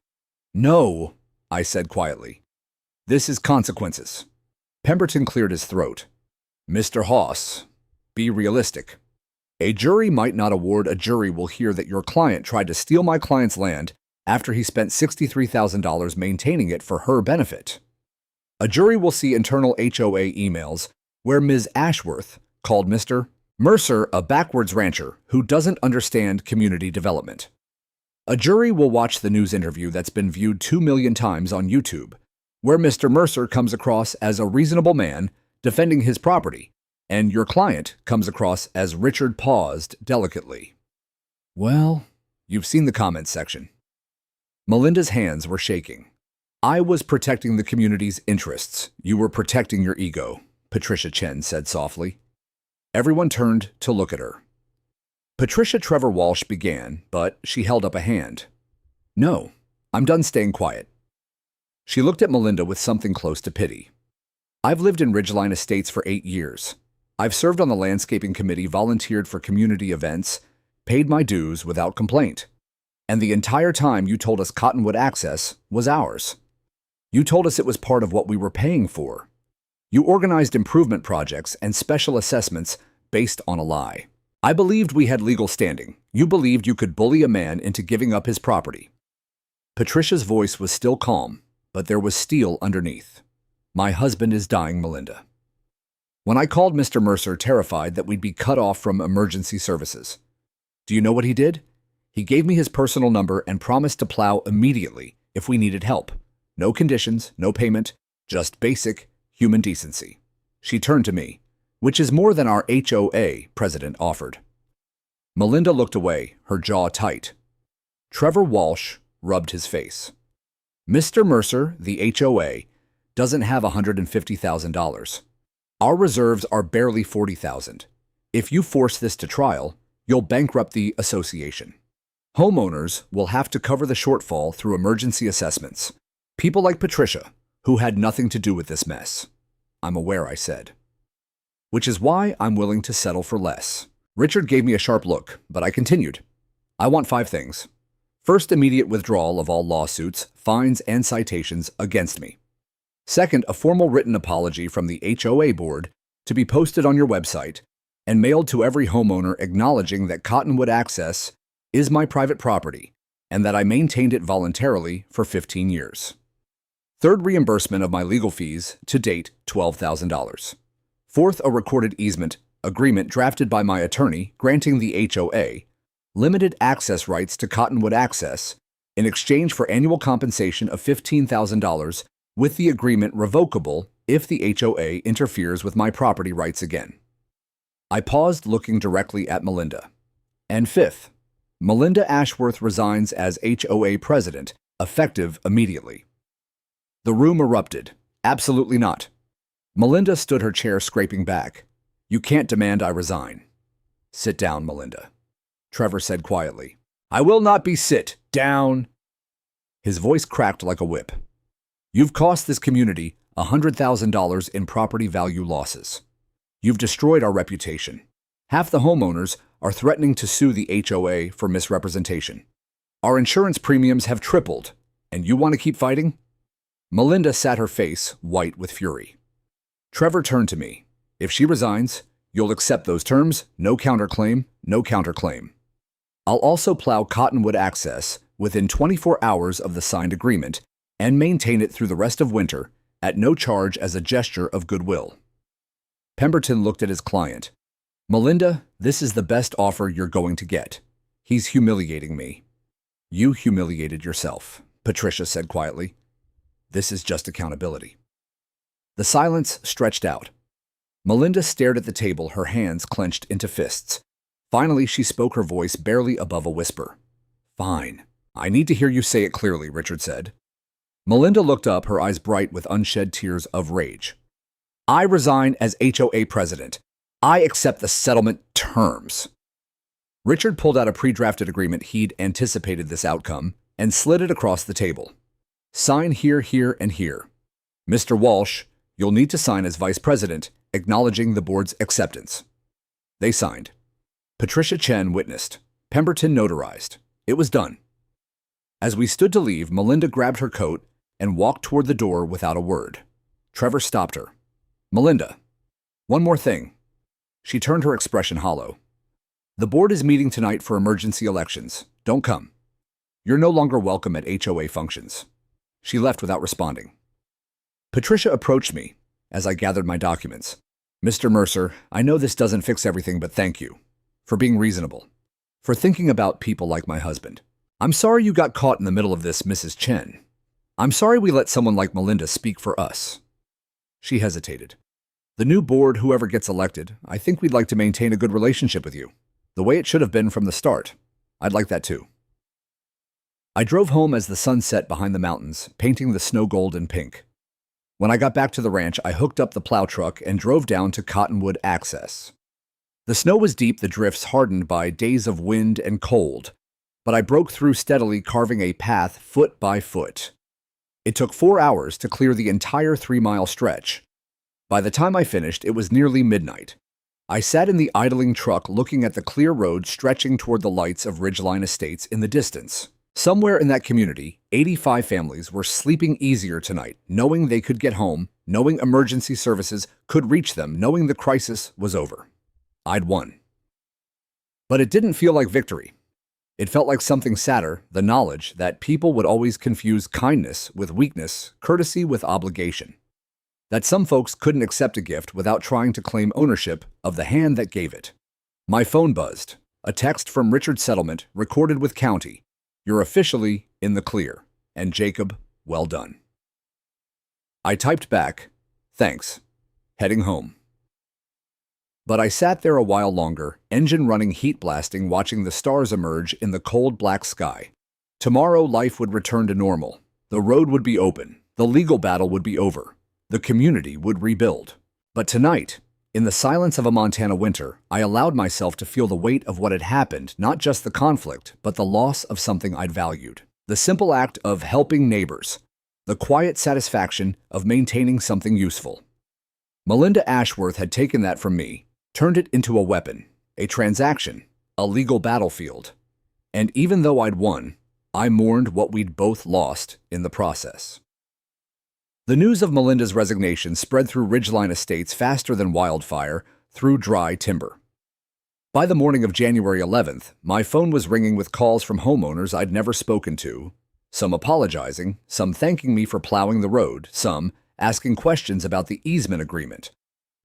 "No," I said quietly. "This is consequences." Pemberton cleared his throat. "Mr. Hoss, be realistic. A jury might not award. A jury will hear that your client tried to steal my client's land after he spent $63,000 maintaining it for her benefit. A jury will see internal HOA emails where Ms. Ashworth called Mr. Mercer a backwards rancher who doesn't understand community development. A jury will watch the news interview that's been viewed 2 million times on YouTube, where Mr. Mercer comes across as a reasonable man defending his property, and your client comes across as Richard paused delicately. Well, you've seen the comments section. Melinda's hands were shaking. I was protecting the community's interests. You were protecting your ego, Patricia Chen said softly. Everyone turned to look at her. Patricia Trevor Walsh began, but she held up a hand. No, I'm done staying quiet. She looked at Melinda with something close to pity. I've lived in Ridgeline Estates for 8 years. I've served on the landscaping committee, volunteered for community events, paid my dues without complaint. And the entire time you told us Cottonwood Access was ours. You told us it was part of what we were paying for. You organized improvement projects and special assessments based on a lie. I believed we had legal standing. You believed you could bully a man into giving up his property. Patricia's voice was still calm, but there was steel underneath. My husband is dying, Melinda. When I called Mr. Mercer, terrified that we'd be cut off from emergency services, do you know what he did? He gave me his personal number and promised to plow immediately if we needed help. No conditions, no payment, just basic human decency. She turned to me, which is more than our HOA president offered. Melinda looked away, her jaw tight. Trevor Walsh rubbed his face. Mr. Mercer, the HOA, doesn't have $150,000. Our reserves are barely $40,000. If you force this to trial, you'll bankrupt the association. Homeowners will have to cover the shortfall through emergency assessments. People like Patricia, who had nothing to do with this mess. I'm aware, I said. Which is why I'm willing to settle for less. Richard gave me a sharp look, but I continued. I want 5 things. First, immediate withdrawal of all lawsuits, fines, and citations against me. Second, a formal written apology from the HOA board to be posted on your website and mailed to every homeowner acknowledging that Cottonwood Access is my private property and that I maintained it voluntarily for 15 years. Third, reimbursement of my legal fees, to date $12,000. Fourth, a recorded easement agreement drafted by my attorney granting the HOA limited access rights to Cottonwood Access in exchange for annual compensation of $15,000, with the agreement revocable if the HOA interferes with my property rights again. I paused, looking directly at Melinda. And fifth, Melinda Ashworth resigns as HOA president, effective immediately. The room erupted. Absolutely not. Melinda stood her chair scraping back. You can't demand I resign. Sit down, Melinda. Trevor said quietly. I will not be sit down. His voice cracked like a whip. You've cost this community $100,000 in property value losses. You've destroyed our reputation. Half the homeowners are threatening to sue the HOA for misrepresentation. Our insurance premiums have tripled, and you want to keep fighting? Melinda sat her face white with fury. Trevor turned to me. If she resigns, you'll accept those terms, no counterclaim, no counterclaim. I'll also plow Cottonwood access within 24 hours of the signed agreement and maintain it through the rest of winter at no charge as a gesture of goodwill. Pemberton looked at his client. Melinda, this is the best offer you're going to get. He's humiliating me. You humiliated yourself, Patricia said quietly. This is just accountability. The silence stretched out. Melinda stared at the table, her hands clenched into fists. Finally, she spoke, her voice barely above a whisper. Fine. I need to hear you say it clearly, Richard said. Melinda looked up, her eyes bright with unshed tears of rage. I resign as HOA president. I accept the settlement terms. Richard pulled out a pre-drafted agreement. He'd anticipated this outcome and slid it across the table. Sign here, here, and here. Mr. Walsh, you'll need to sign as vice president, acknowledging the board's acceptance. They signed. Patricia Chen witnessed. Pemberton notarized. It was done. As we stood to leave, Melinda grabbed her coat and walked toward the door without a word. Trevor stopped her. Melinda, one more thing. She turned, her expression hollow. The board is meeting tonight for emergency elections. Don't come. You're no longer welcome at HOA functions. She left without responding. Patricia approached me as I gathered my documents. Mr. Mercer, I know this doesn't fix everything, but thank you for being reasonable, for thinking about people like my husband. I'm sorry you got caught in the middle of this, Mrs. Chen. I'm sorry we let someone like Melinda speak for us. She hesitated. The new board, whoever gets elected, I think we'd like to maintain a good relationship with you, the way it should have been from the start. I'd like that too. I drove home as the sun set behind the mountains, painting the snow gold and pink. When I got back to the ranch, I hooked up the plow truck and drove down to Cottonwood Access. The snow was deep, the drifts hardened by days of wind and cold, but I broke through steadily, carving a path foot by foot. It took 4 hours to clear the entire 3-mile stretch. By the time I finished, it was nearly midnight. I sat in the idling truck looking at the clear road stretching toward the lights of Ridgeline Estates in the distance. Somewhere in that community, 85 families were sleeping easier tonight, knowing they could get home, knowing emergency services could reach them, knowing the crisis was over. I'd won. But it didn't feel like victory. It felt like something sadder, the knowledge that people would always confuse kindness with weakness, courtesy with obligation. That some folks couldn't accept a gift without trying to claim ownership of the hand that gave it. My phone buzzed. A text from Richard's settlement, recorded with county. You're officially in the clear. And Jacob, well done. I typed back, thanks, heading home. But I sat there a while longer, engine running, heat blasting, watching the stars emerge in the cold black sky. Tomorrow life would return to normal. The road would be open. The legal battle would be over. The community would rebuild. But tonight, in the silence of a Montana winter, I allowed myself to feel the weight of what had happened, not just the conflict, but the loss of something I'd valued. The simple act of helping neighbors. The quiet satisfaction of maintaining something useful. Melinda Ashworth had taken that from me, turned it into a weapon, a transaction, a legal battlefield. And even though I'd won, I mourned what we'd both lost in the process. The news of Melinda's resignation spread through Ridgeline Estates faster than wildfire through dry timber. By the morning of January 11th, my phone was ringing with calls from homeowners I'd never spoken to, some apologizing, some thanking me for plowing the road, some asking questions about the easement agreement.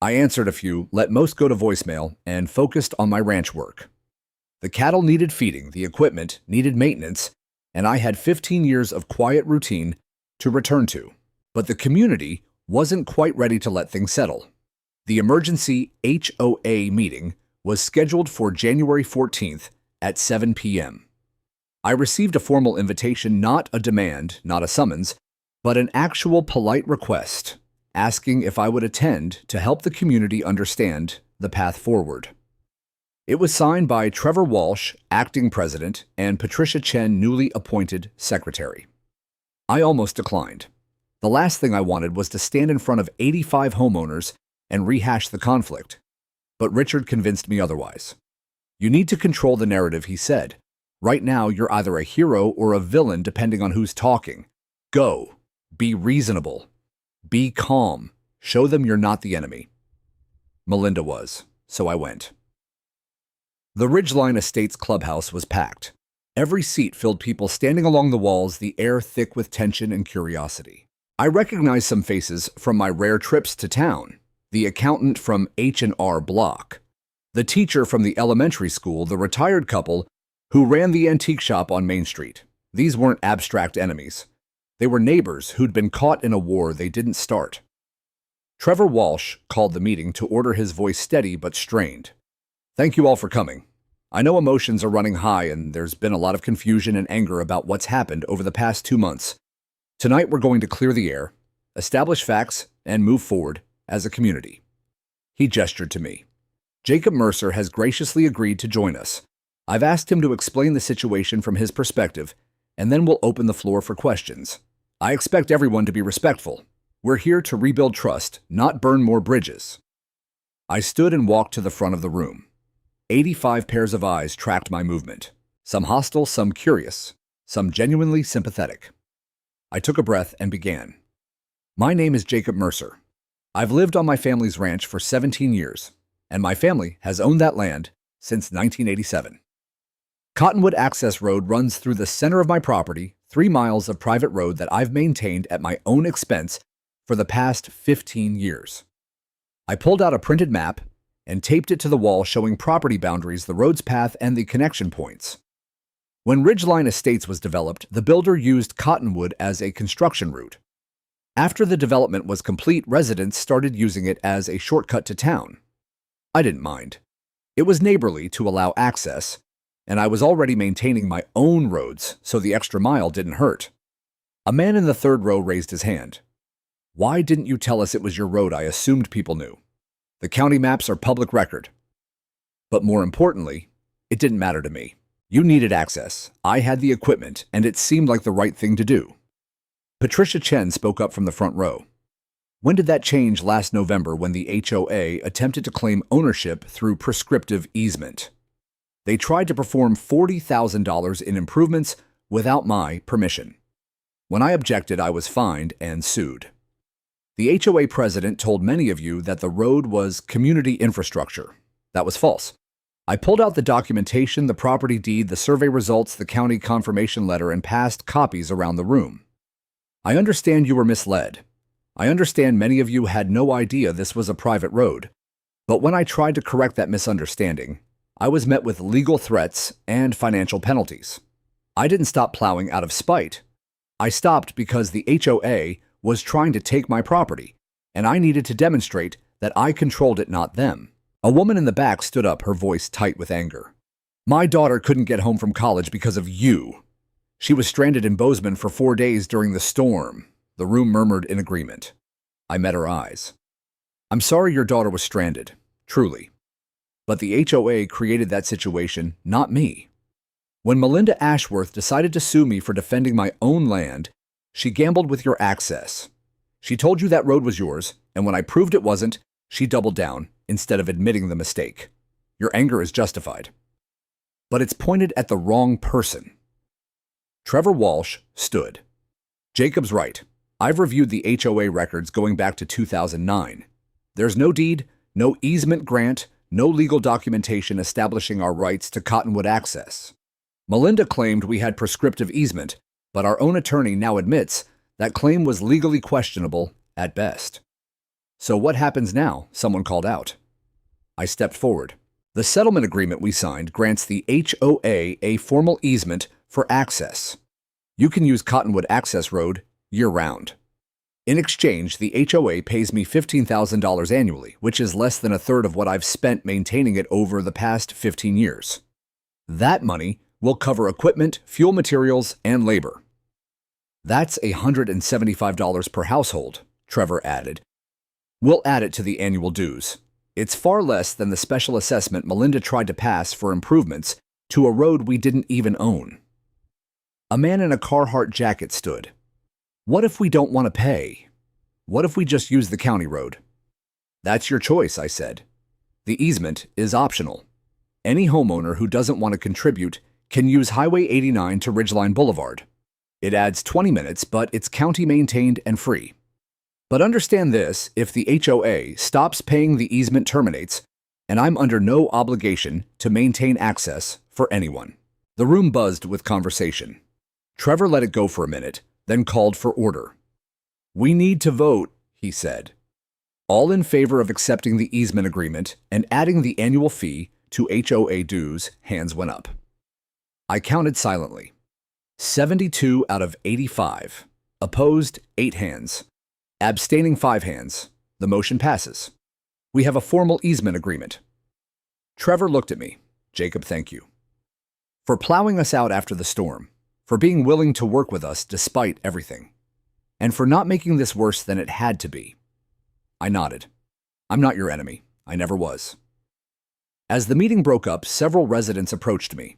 I answered a few, let most go to voicemail, and focused on my ranch work. The cattle needed feeding, the equipment needed maintenance, and I had 15 years of quiet routine to return to. But the community wasn't quite ready to let things settle. The emergency HOA meeting was scheduled for January 14th at 7 p.m. I received a formal invitation, not a demand, not a summons, but an actual polite request asking if I would attend to help the community understand the path forward. It was signed by Trevor Walsh, acting president, and Patricia Chen, newly appointed secretary. I almost declined. The last thing I wanted was to stand in front of 85 homeowners and rehash the conflict. But Richard convinced me otherwise. You need to control the narrative, he said. Right now, you're either a hero or a villain depending on who's talking. Go. Be reasonable. Be calm. Show them you're not the enemy. Melinda was, so I went. The Ridgeline Estates clubhouse was packed. Every seat filled people standing along the walls, the air thick with tension and curiosity. I recognized some faces from my rare trips to town. The accountant from H&R Block, the teacher from the elementary school, the retired couple who ran the antique shop on Main Street. These weren't abstract enemies. They were neighbors who'd been caught in a war they didn't start. Trevor Walsh called the meeting to order, his voice steady but strained. Thank you all for coming. I know emotions are running high and there's been a lot of confusion and anger about what's happened over the past 2 months. Tonight we're going to clear the air, establish facts, and move forward as a community. He gestured to me. Jacob Mercer has graciously agreed to join us. I've asked him to explain the situation from his perspective, and then we'll open the floor for questions. I expect everyone to be respectful. We're here to rebuild trust, not burn more bridges. I stood and walked to the front of the room. 85 pairs of eyes tracked my movement. Some hostile, some curious, some genuinely sympathetic. I took a breath and began. My name is Jacob Mercer. I've lived on my family's ranch for 17 years, and my family has owned that land since 1987. Cottonwood Access Road runs through the center of my property, 3 miles of private road that I've maintained at my own expense for the past 15 years. I pulled out a printed map and taped it to the wall showing property boundaries, the road's path, and the connection points. When Ridgeline Estates was developed, the builder used Cottonwood as a construction route. After the development was complete, residents started using it as a shortcut to town. I didn't mind. It was neighborly to allow access, and I was already maintaining my own roads, so the extra mile didn't hurt. A man in the third row raised his hand. Why didn't you tell us it was your road? I assumed people knew. The county maps are public record. But more importantly, it didn't matter to me. You needed access. I had the equipment, and it seemed like the right thing to do. Patricia Chen spoke up from the front row. When did that change? Last November, when the HOA attempted to claim ownership through prescriptive easement. They tried to perform $40,000 in improvements without my permission. When I objected, I was fined and sued. The HOA president told many of you that the road was community infrastructure. That was false. I pulled out the documentation, the property deed, the survey results, the county confirmation letter, and passed copies around the room. I understand you were misled. I understand many of you had no idea this was a private road. But when I tried to correct that misunderstanding, I was met with legal threats and financial penalties. I didn't stop plowing out of spite. I stopped because the HOA was trying to take my property, and I needed to demonstrate that I controlled it, not them. A woman in the back stood up, her voice tight with anger. My daughter couldn't get home from college because of you. She was stranded in Bozeman for 4 days during the storm. The room murmured in agreement. I met her eyes. I'm sorry your daughter was stranded, truly. But the HOA created that situation, not me. When Melinda Ashworth decided to sue me for defending my own land, she gambled with your access. She told you that road was yours, and when I proved it wasn't, she doubled down instead of admitting the mistake. Your anger is justified. But it's pointed at the wrong person. Trevor Walsh stood. Jacob's right. I've reviewed the HOA records going back to 2009. There's no deed, no easement grant, no legal documentation establishing our rights to Cottonwood access. Melinda claimed we had prescriptive easement, but our own attorney now admits that claim was legally questionable at best. So what happens now? Someone called out. I stepped forward. The settlement agreement we signed grants the HOA a formal easement for access. You can use Cottonwood Access Road year-round. In exchange, the HOA pays me $15,000 annually, which is less than a third of what I've spent maintaining it over the past 15 years. That money will cover equipment, fuel materials, and labor. That's $175 per household, Trevor added. We'll add it to the annual dues. It's far less than the special assessment Melinda tried to pass for improvements to a road we didn't even own. A man in a Carhartt jacket stood. What if we don't want to pay? What if we just use the county road? That's your choice, I said. The easement is optional. Any homeowner who doesn't want to contribute can use Highway 89 to Ridgeline Boulevard. It adds 20 minutes, but it's county maintained and free. But understand this, if the HOA stops paying, the easement terminates, and I'm under no obligation to maintain access for anyone. The room buzzed with conversation. Trevor let it go for a minute, then called for order. We need to vote, he said. All in favor of accepting the easement agreement and adding the annual fee to HOA dues, hands went up. I counted silently. 72 out of 85. Opposed, 8 hands. Abstaining, 5 hands. The motion passes. We have a formal easement agreement. Trevor looked at me. Jacob, thank you. For plowing us out after the storm, for being willing to work with us despite everything, and for not making this worse than it had to be. I nodded. I'm not your enemy. I never was. As the meeting broke up, several residents approached me.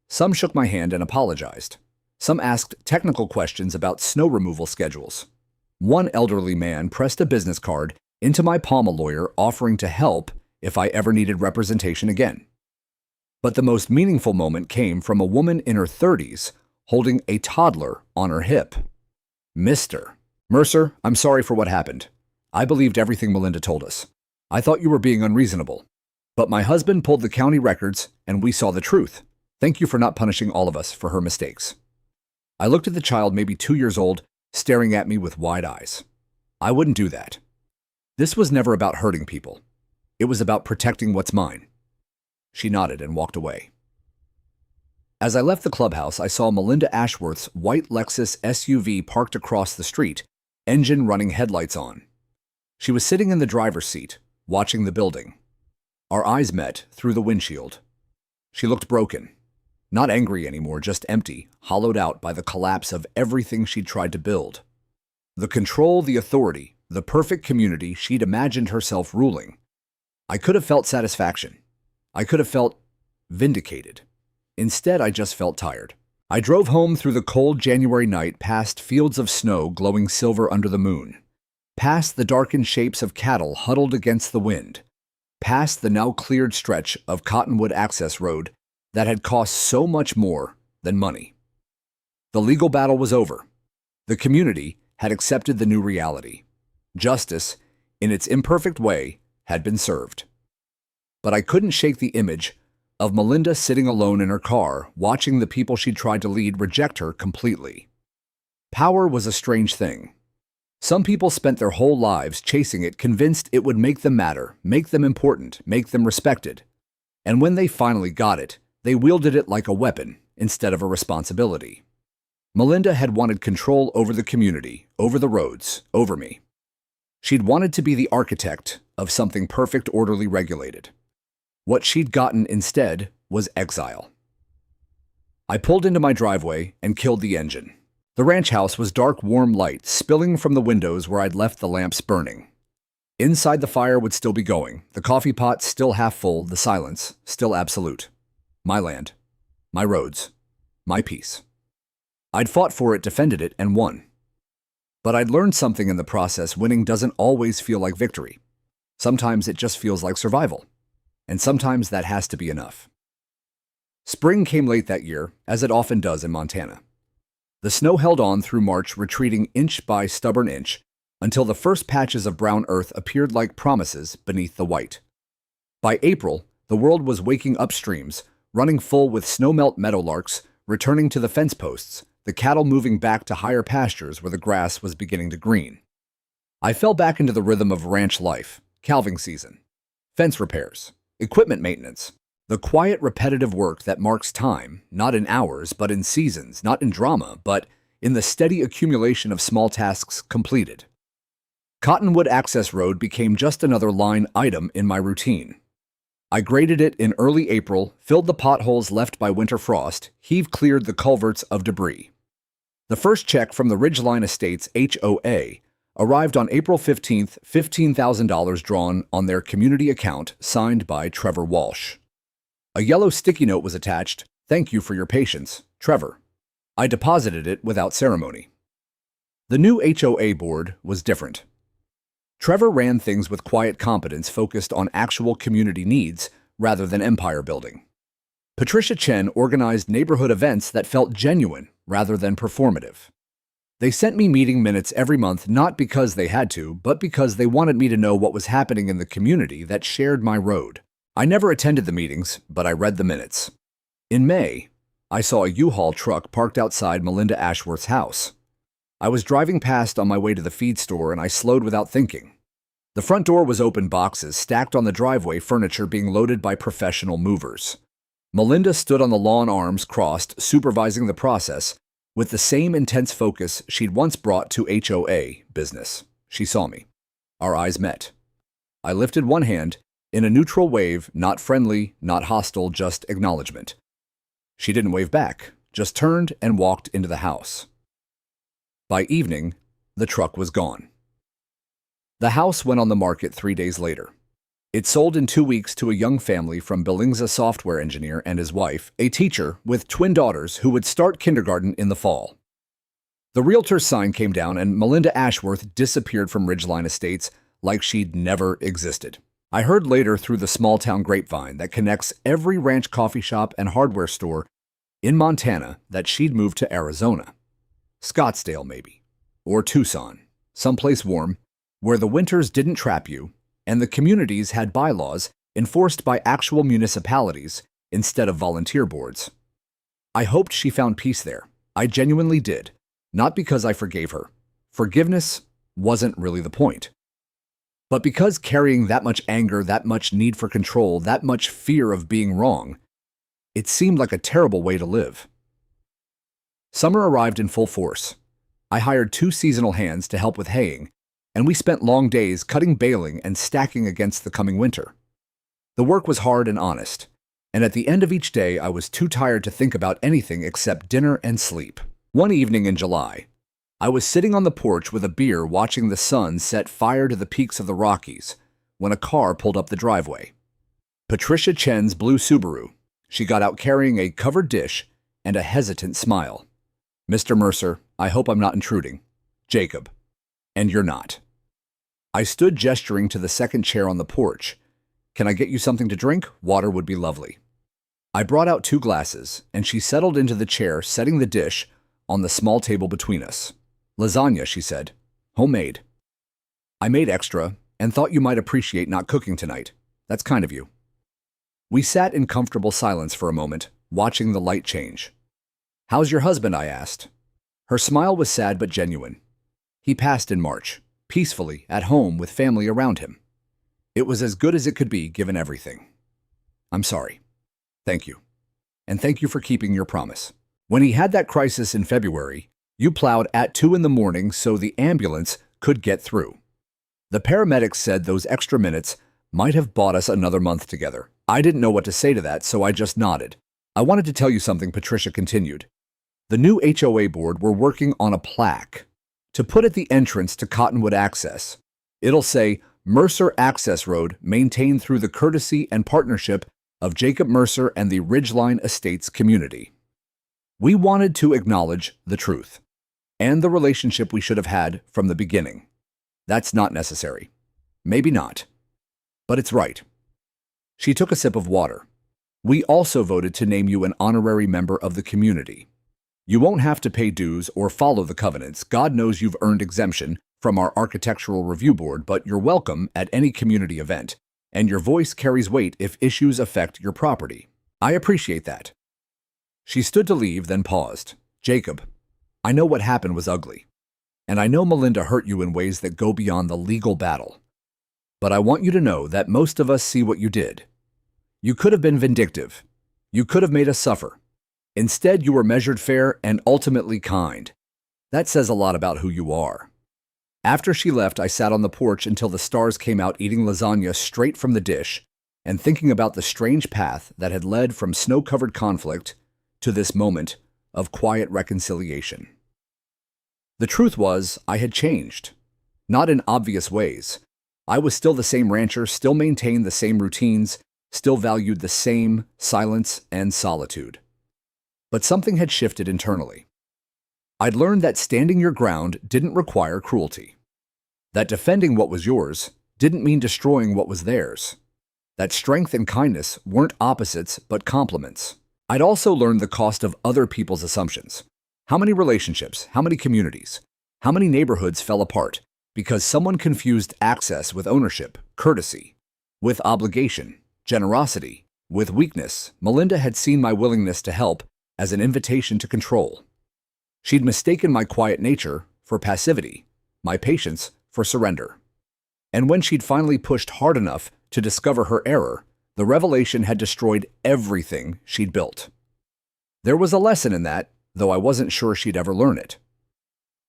Some shook my hand and apologized. Some asked technical questions about snow removal schedules. One elderly man pressed a business card into my palm, a lawyer offering to help if I ever needed representation again. But the most meaningful moment came from a woman in her 30s holding a toddler on her hip. Mr. Mercer, I'm sorry for what happened. I believed everything Melinda told us. I thought you were being unreasonable. But my husband pulled the county records and we saw the truth. Thank you for not punishing all of us for her mistakes. I looked at the child, maybe 2 years old, staring at me with wide eyes. I wouldn't do that. This was never about hurting people. It was about protecting what's mine. She nodded and walked away. As I left the clubhouse, I saw Melinda Ashworth's white Lexus SUV parked across the street, engine running, headlights on. She was sitting in the driver's seat, watching the building. Our eyes met through the windshield. She looked broken. Not angry anymore, just empty, hollowed out by the collapse of everything she'd tried to build. The control, the authority, the perfect community she'd imagined herself ruling. I could have felt satisfaction. I could have felt vindicated. Instead, I just felt tired. I drove home through the cold January night, past fields of snow glowing silver under the moon, past the darkened shapes of cattle huddled against the wind, past the now cleared stretch of Cottonwood access road that had cost so much more than money. The legal battle was over. The community had accepted the new reality. Justice, in its imperfect way, had been served. But I couldn't shake the image of Melinda sitting alone in her car, watching the people she tried to lead reject her completely. Power was a strange thing. Some people spent their whole lives chasing it, convinced it would make them matter, make them important, make them respected. And when they finally got it, they wielded it like a weapon instead of a responsibility. Melinda had wanted control over the community, over the roads, over me. She'd wanted to be the architect of something perfect, orderly, regulated. What she'd gotten instead was exile. I pulled into my driveway and killed the engine. The ranch house was dark, warm light spilling from the windows where I'd left the lamps burning. Inside, the fire would still be going, the coffee pot still half full, the silence still absolute. My land, my roads, my peace. I'd fought for it, defended it, and won. But I'd learned something in the process. Winning doesn't always feel like victory. Sometimes it just feels like survival. And sometimes that has to be enough. Spring came late that year, as it often does in Montana. The snow held on through March, retreating inch by stubborn inch, until the first patches of brown earth appeared like promises beneath the white. By April, the world was waking up, streams running full with snowmelt, meadowlarks returning to the fence posts, the cattle moving back to higher pastures where the grass was beginning to green. I fell back into the rhythm of ranch life, calving season, fence repairs, equipment maintenance, the quiet, repetitive work that marks time, not in hours, but in seasons, not in drama, but in the steady accumulation of small tasks completed. Cottonwood Access Road became just another line item in my routine. I graded it in early April, filled the potholes left by winter frost, heave-cleared the culverts of debris. The first check from the Ridgeline Estates HOA arrived on April 15th, $15,000 drawn on their community account, signed by Trevor Walsh. A yellow sticky note was attached. "Thank you for your patience, Trevor." I deposited it without ceremony. The new HOA board was different. Trevor ran things with quiet competence focused on actual community needs rather than empire building. Patricia Chen organized neighborhood events that felt genuine rather than performative. They sent me meeting minutes every month not because they had to, but because they wanted me to know what was happening in the community that shared my road. I never attended the meetings, but I read the minutes. In May, I saw a U-Haul truck parked outside Melinda Ashworth's house. I was driving past on my way to the feed store and I slowed without thinking. The front door was open, boxes stacked on the driveway, furniture being loaded by professional movers. Melinda stood on the lawn, arms crossed, supervising the process with the same intense focus she'd once brought to HOA business. She saw me. Our eyes met. I lifted one hand in a neutral wave, not friendly, not hostile, just acknowledgement. She didn't wave back, just turned and walked into the house. By evening, the truck was gone. The house went on the market 3 days later. It sold in 2 weeks to a young family from Billings, a software engineer, and his wife, a teacher with twin daughters who would start kindergarten in the fall. The realtor's sign came down and Melinda Ashworth disappeared from Ridgeline Estates like she'd never existed. I heard later through the small-town grapevine that connects every ranch coffee shop and hardware store in Montana that she'd moved to Arizona. Scottsdale, maybe. Or Tucson. Someplace warm, where the winters didn't trap you, and the communities had bylaws enforced by actual municipalities instead of volunteer boards. I hoped she found peace there. I genuinely did. Not because I forgave her. Forgiveness wasn't really the point. But because carrying that much anger, that much need for control, that much fear of being wrong, it seemed like a terrible way to live. Summer arrived in full force. I hired 2 seasonal hands to help with haying, and we spent long days cutting, baling, and stacking against the coming winter. The work was hard and honest, and at the end of each day I was too tired to think about anything except dinner and sleep. One evening in July, I was sitting on the porch with a beer watching the sun set fire to the peaks of the Rockies when a car pulled up the driveway. Patricia Chen's blue Subaru. She got out carrying a covered dish and a hesitant smile. "Mr. Mercer, I hope I'm not intruding." "Jacob." "And you're not." I stood gesturing to the second chair on the porch. "Can I get you something to drink? Water would be lovely." I brought out 2 glasses, and she settled into the chair, setting the dish on the small table between us. "Lasagna," she said. "Homemade." "I made extra, and thought you might appreciate not cooking tonight. That's kind of you." We sat in comfortable silence for a moment, watching the light change. "How's your husband?" I asked. Her smile was sad but genuine. "He passed in March, peacefully, at home with family around him. It was as good as it could be, given everything." "I'm sorry." "Thank you. And thank you for keeping your promise. When he had that crisis in February, you plowed at 2 in the morning so the ambulance could get through. The paramedics said those extra minutes might have bought us another month together. I didn't know what to say to that, so I just nodded. "I wanted to tell you something," Patricia continued. "The new HOA board were working on a plaque to put at the entrance to Cottonwood Access. It'll say, 'Mercer Access Road, maintained through the courtesy and partnership of Jacob Mercer and the Ridgeline Estates community.' We wanted to acknowledge the truth and the relationship we should have had from the beginning. That's not necessary. Maybe not. But it's right." She took a sip of water. "We also voted to name you an honorary member of the community. You won't have to pay dues or follow the covenants. God knows you've earned exemption from our architectural review board, but you're welcome at any community event, and your voice carries weight if issues affect your property. I appreciate that." She stood to leave, then paused. "Jacob, I know what happened was ugly, and I know Melinda hurt you in ways that go beyond the legal battle. But I want you to know that most of us see what you did. You could have been vindictive. You could have made us suffer. Instead, you were measured, fair, and ultimately kind. That says a lot about who you are." After she left, I sat on the porch until the stars came out, eating lasagna straight from the dish and thinking about the strange path that had led from snow-covered conflict to this moment of quiet reconciliation. The truth was, I had changed. Not in obvious ways. I was still the same rancher, still maintained the same routines, still valued the same silence and solitude. But something had shifted internally. I'd learned that standing your ground didn't require cruelty. That defending what was yours didn't mean destroying what was theirs. That strength and kindness weren't opposites but complements. I'd also learned the cost of other people's assumptions. How many relationships, how many communities, how many neighborhoods fell apart because someone confused access with ownership, courtesy, with obligation, generosity, with weakness. Melinda had seen my willingness to help as an invitation to control. She'd mistaken my quiet nature for passivity, my patience for surrender. And when she'd finally pushed hard enough to discover her error, the revelation had destroyed everything she'd built. There was a lesson in that, though I wasn't sure she'd ever learn it.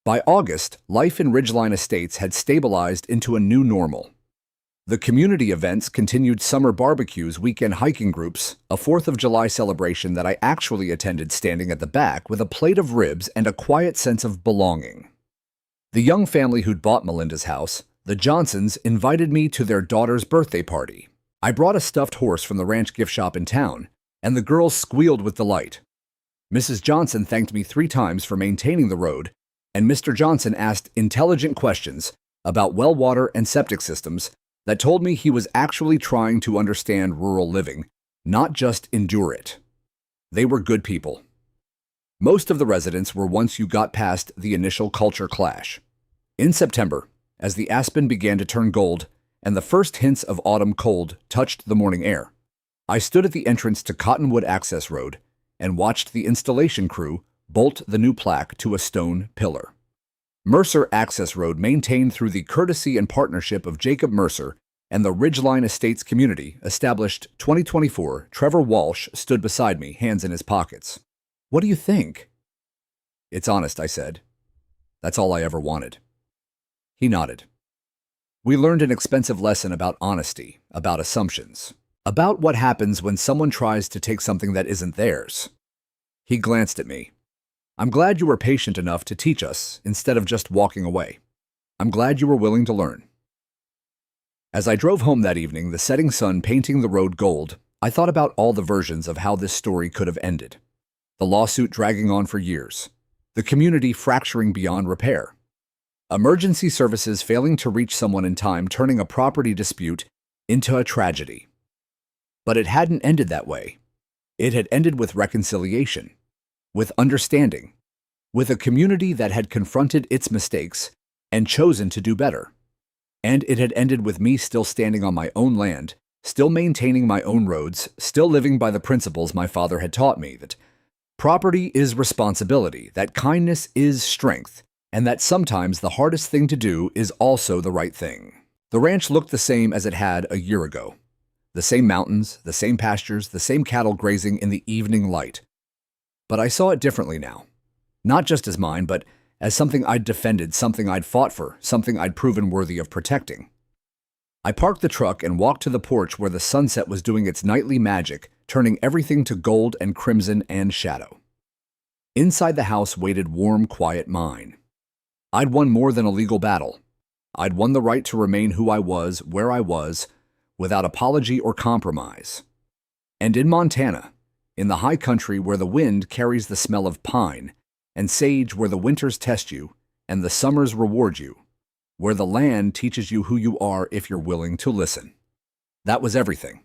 By August, life in Ridgeline Estates had stabilized into a new normal. The community events continued: summer barbecues, weekend hiking groups, a 4th of July celebration that I actually attended standing at the back with a plate of ribs and a quiet sense of belonging. The young family who'd bought Melinda's house, the Johnsons, invited me to their daughter's birthday party. I brought a stuffed horse from the ranch gift shop in town, and the girls squealed with delight. Mrs. Johnson thanked me 3 times for maintaining the road, and Mr. Johnson asked intelligent questions about well water and septic systems that told me he was actually trying to understand rural living, not just endure it. They were good people. Most of the residents were once you got past the initial culture clash. In September, as the aspen began to turn gold and the first hints of autumn cold touched the morning air, I stood at the entrance to Cottonwood Access Road and watched the installation crew bolt the new plaque to a stone pillar. Mercer Access Road, maintained through the courtesy and partnership of Jacob Mercer and the Ridgeline Estates community, established 2024. Trevor Walsh stood beside me, hands in his pockets. "What do you think?" "It's honest," I said. "That's all I ever wanted." He nodded. We learned an expensive lesson about honesty, about assumptions, about what happens when someone tries to take something that isn't theirs. He glanced at me. "I'm glad you were patient enough to teach us instead of just walking away. I'm glad you were willing to learn." As I drove home that evening, the setting sun painting the road gold, I thought about all the versions of how this story could have ended. The lawsuit dragging on for years, the community fracturing beyond repair, emergency services failing to reach someone in time, turning a property dispute into a tragedy. But it hadn't ended that way. It had ended with reconciliation, with understanding, with a community that had confronted its mistakes and chosen to do better. And it had ended with me still standing on my own land, still maintaining my own roads, still living by the principles my father had taught me, that property is responsibility, that kindness is strength, and that sometimes the hardest thing to do is also the right thing. The ranch looked the same as it had a year ago. The same mountains, the same pastures, the same cattle grazing in the evening light. But I saw it differently now. Not just as mine, but as something I'd defended, something I'd fought for, something I'd proven worthy of protecting. I parked the truck and walked to the porch where the sunset was doing its nightly magic, turning everything to gold and crimson and shadow. Inside the house waited warm, quiet mine. I'd won more than a legal battle. I'd won the right to remain who I was, where I was, without apology or compromise. And in Montana, in the high country where the wind carries the smell of pine, and sage where the winters test you and the summers reward you, where the land teaches you who you are if you're willing to listen. That was everything.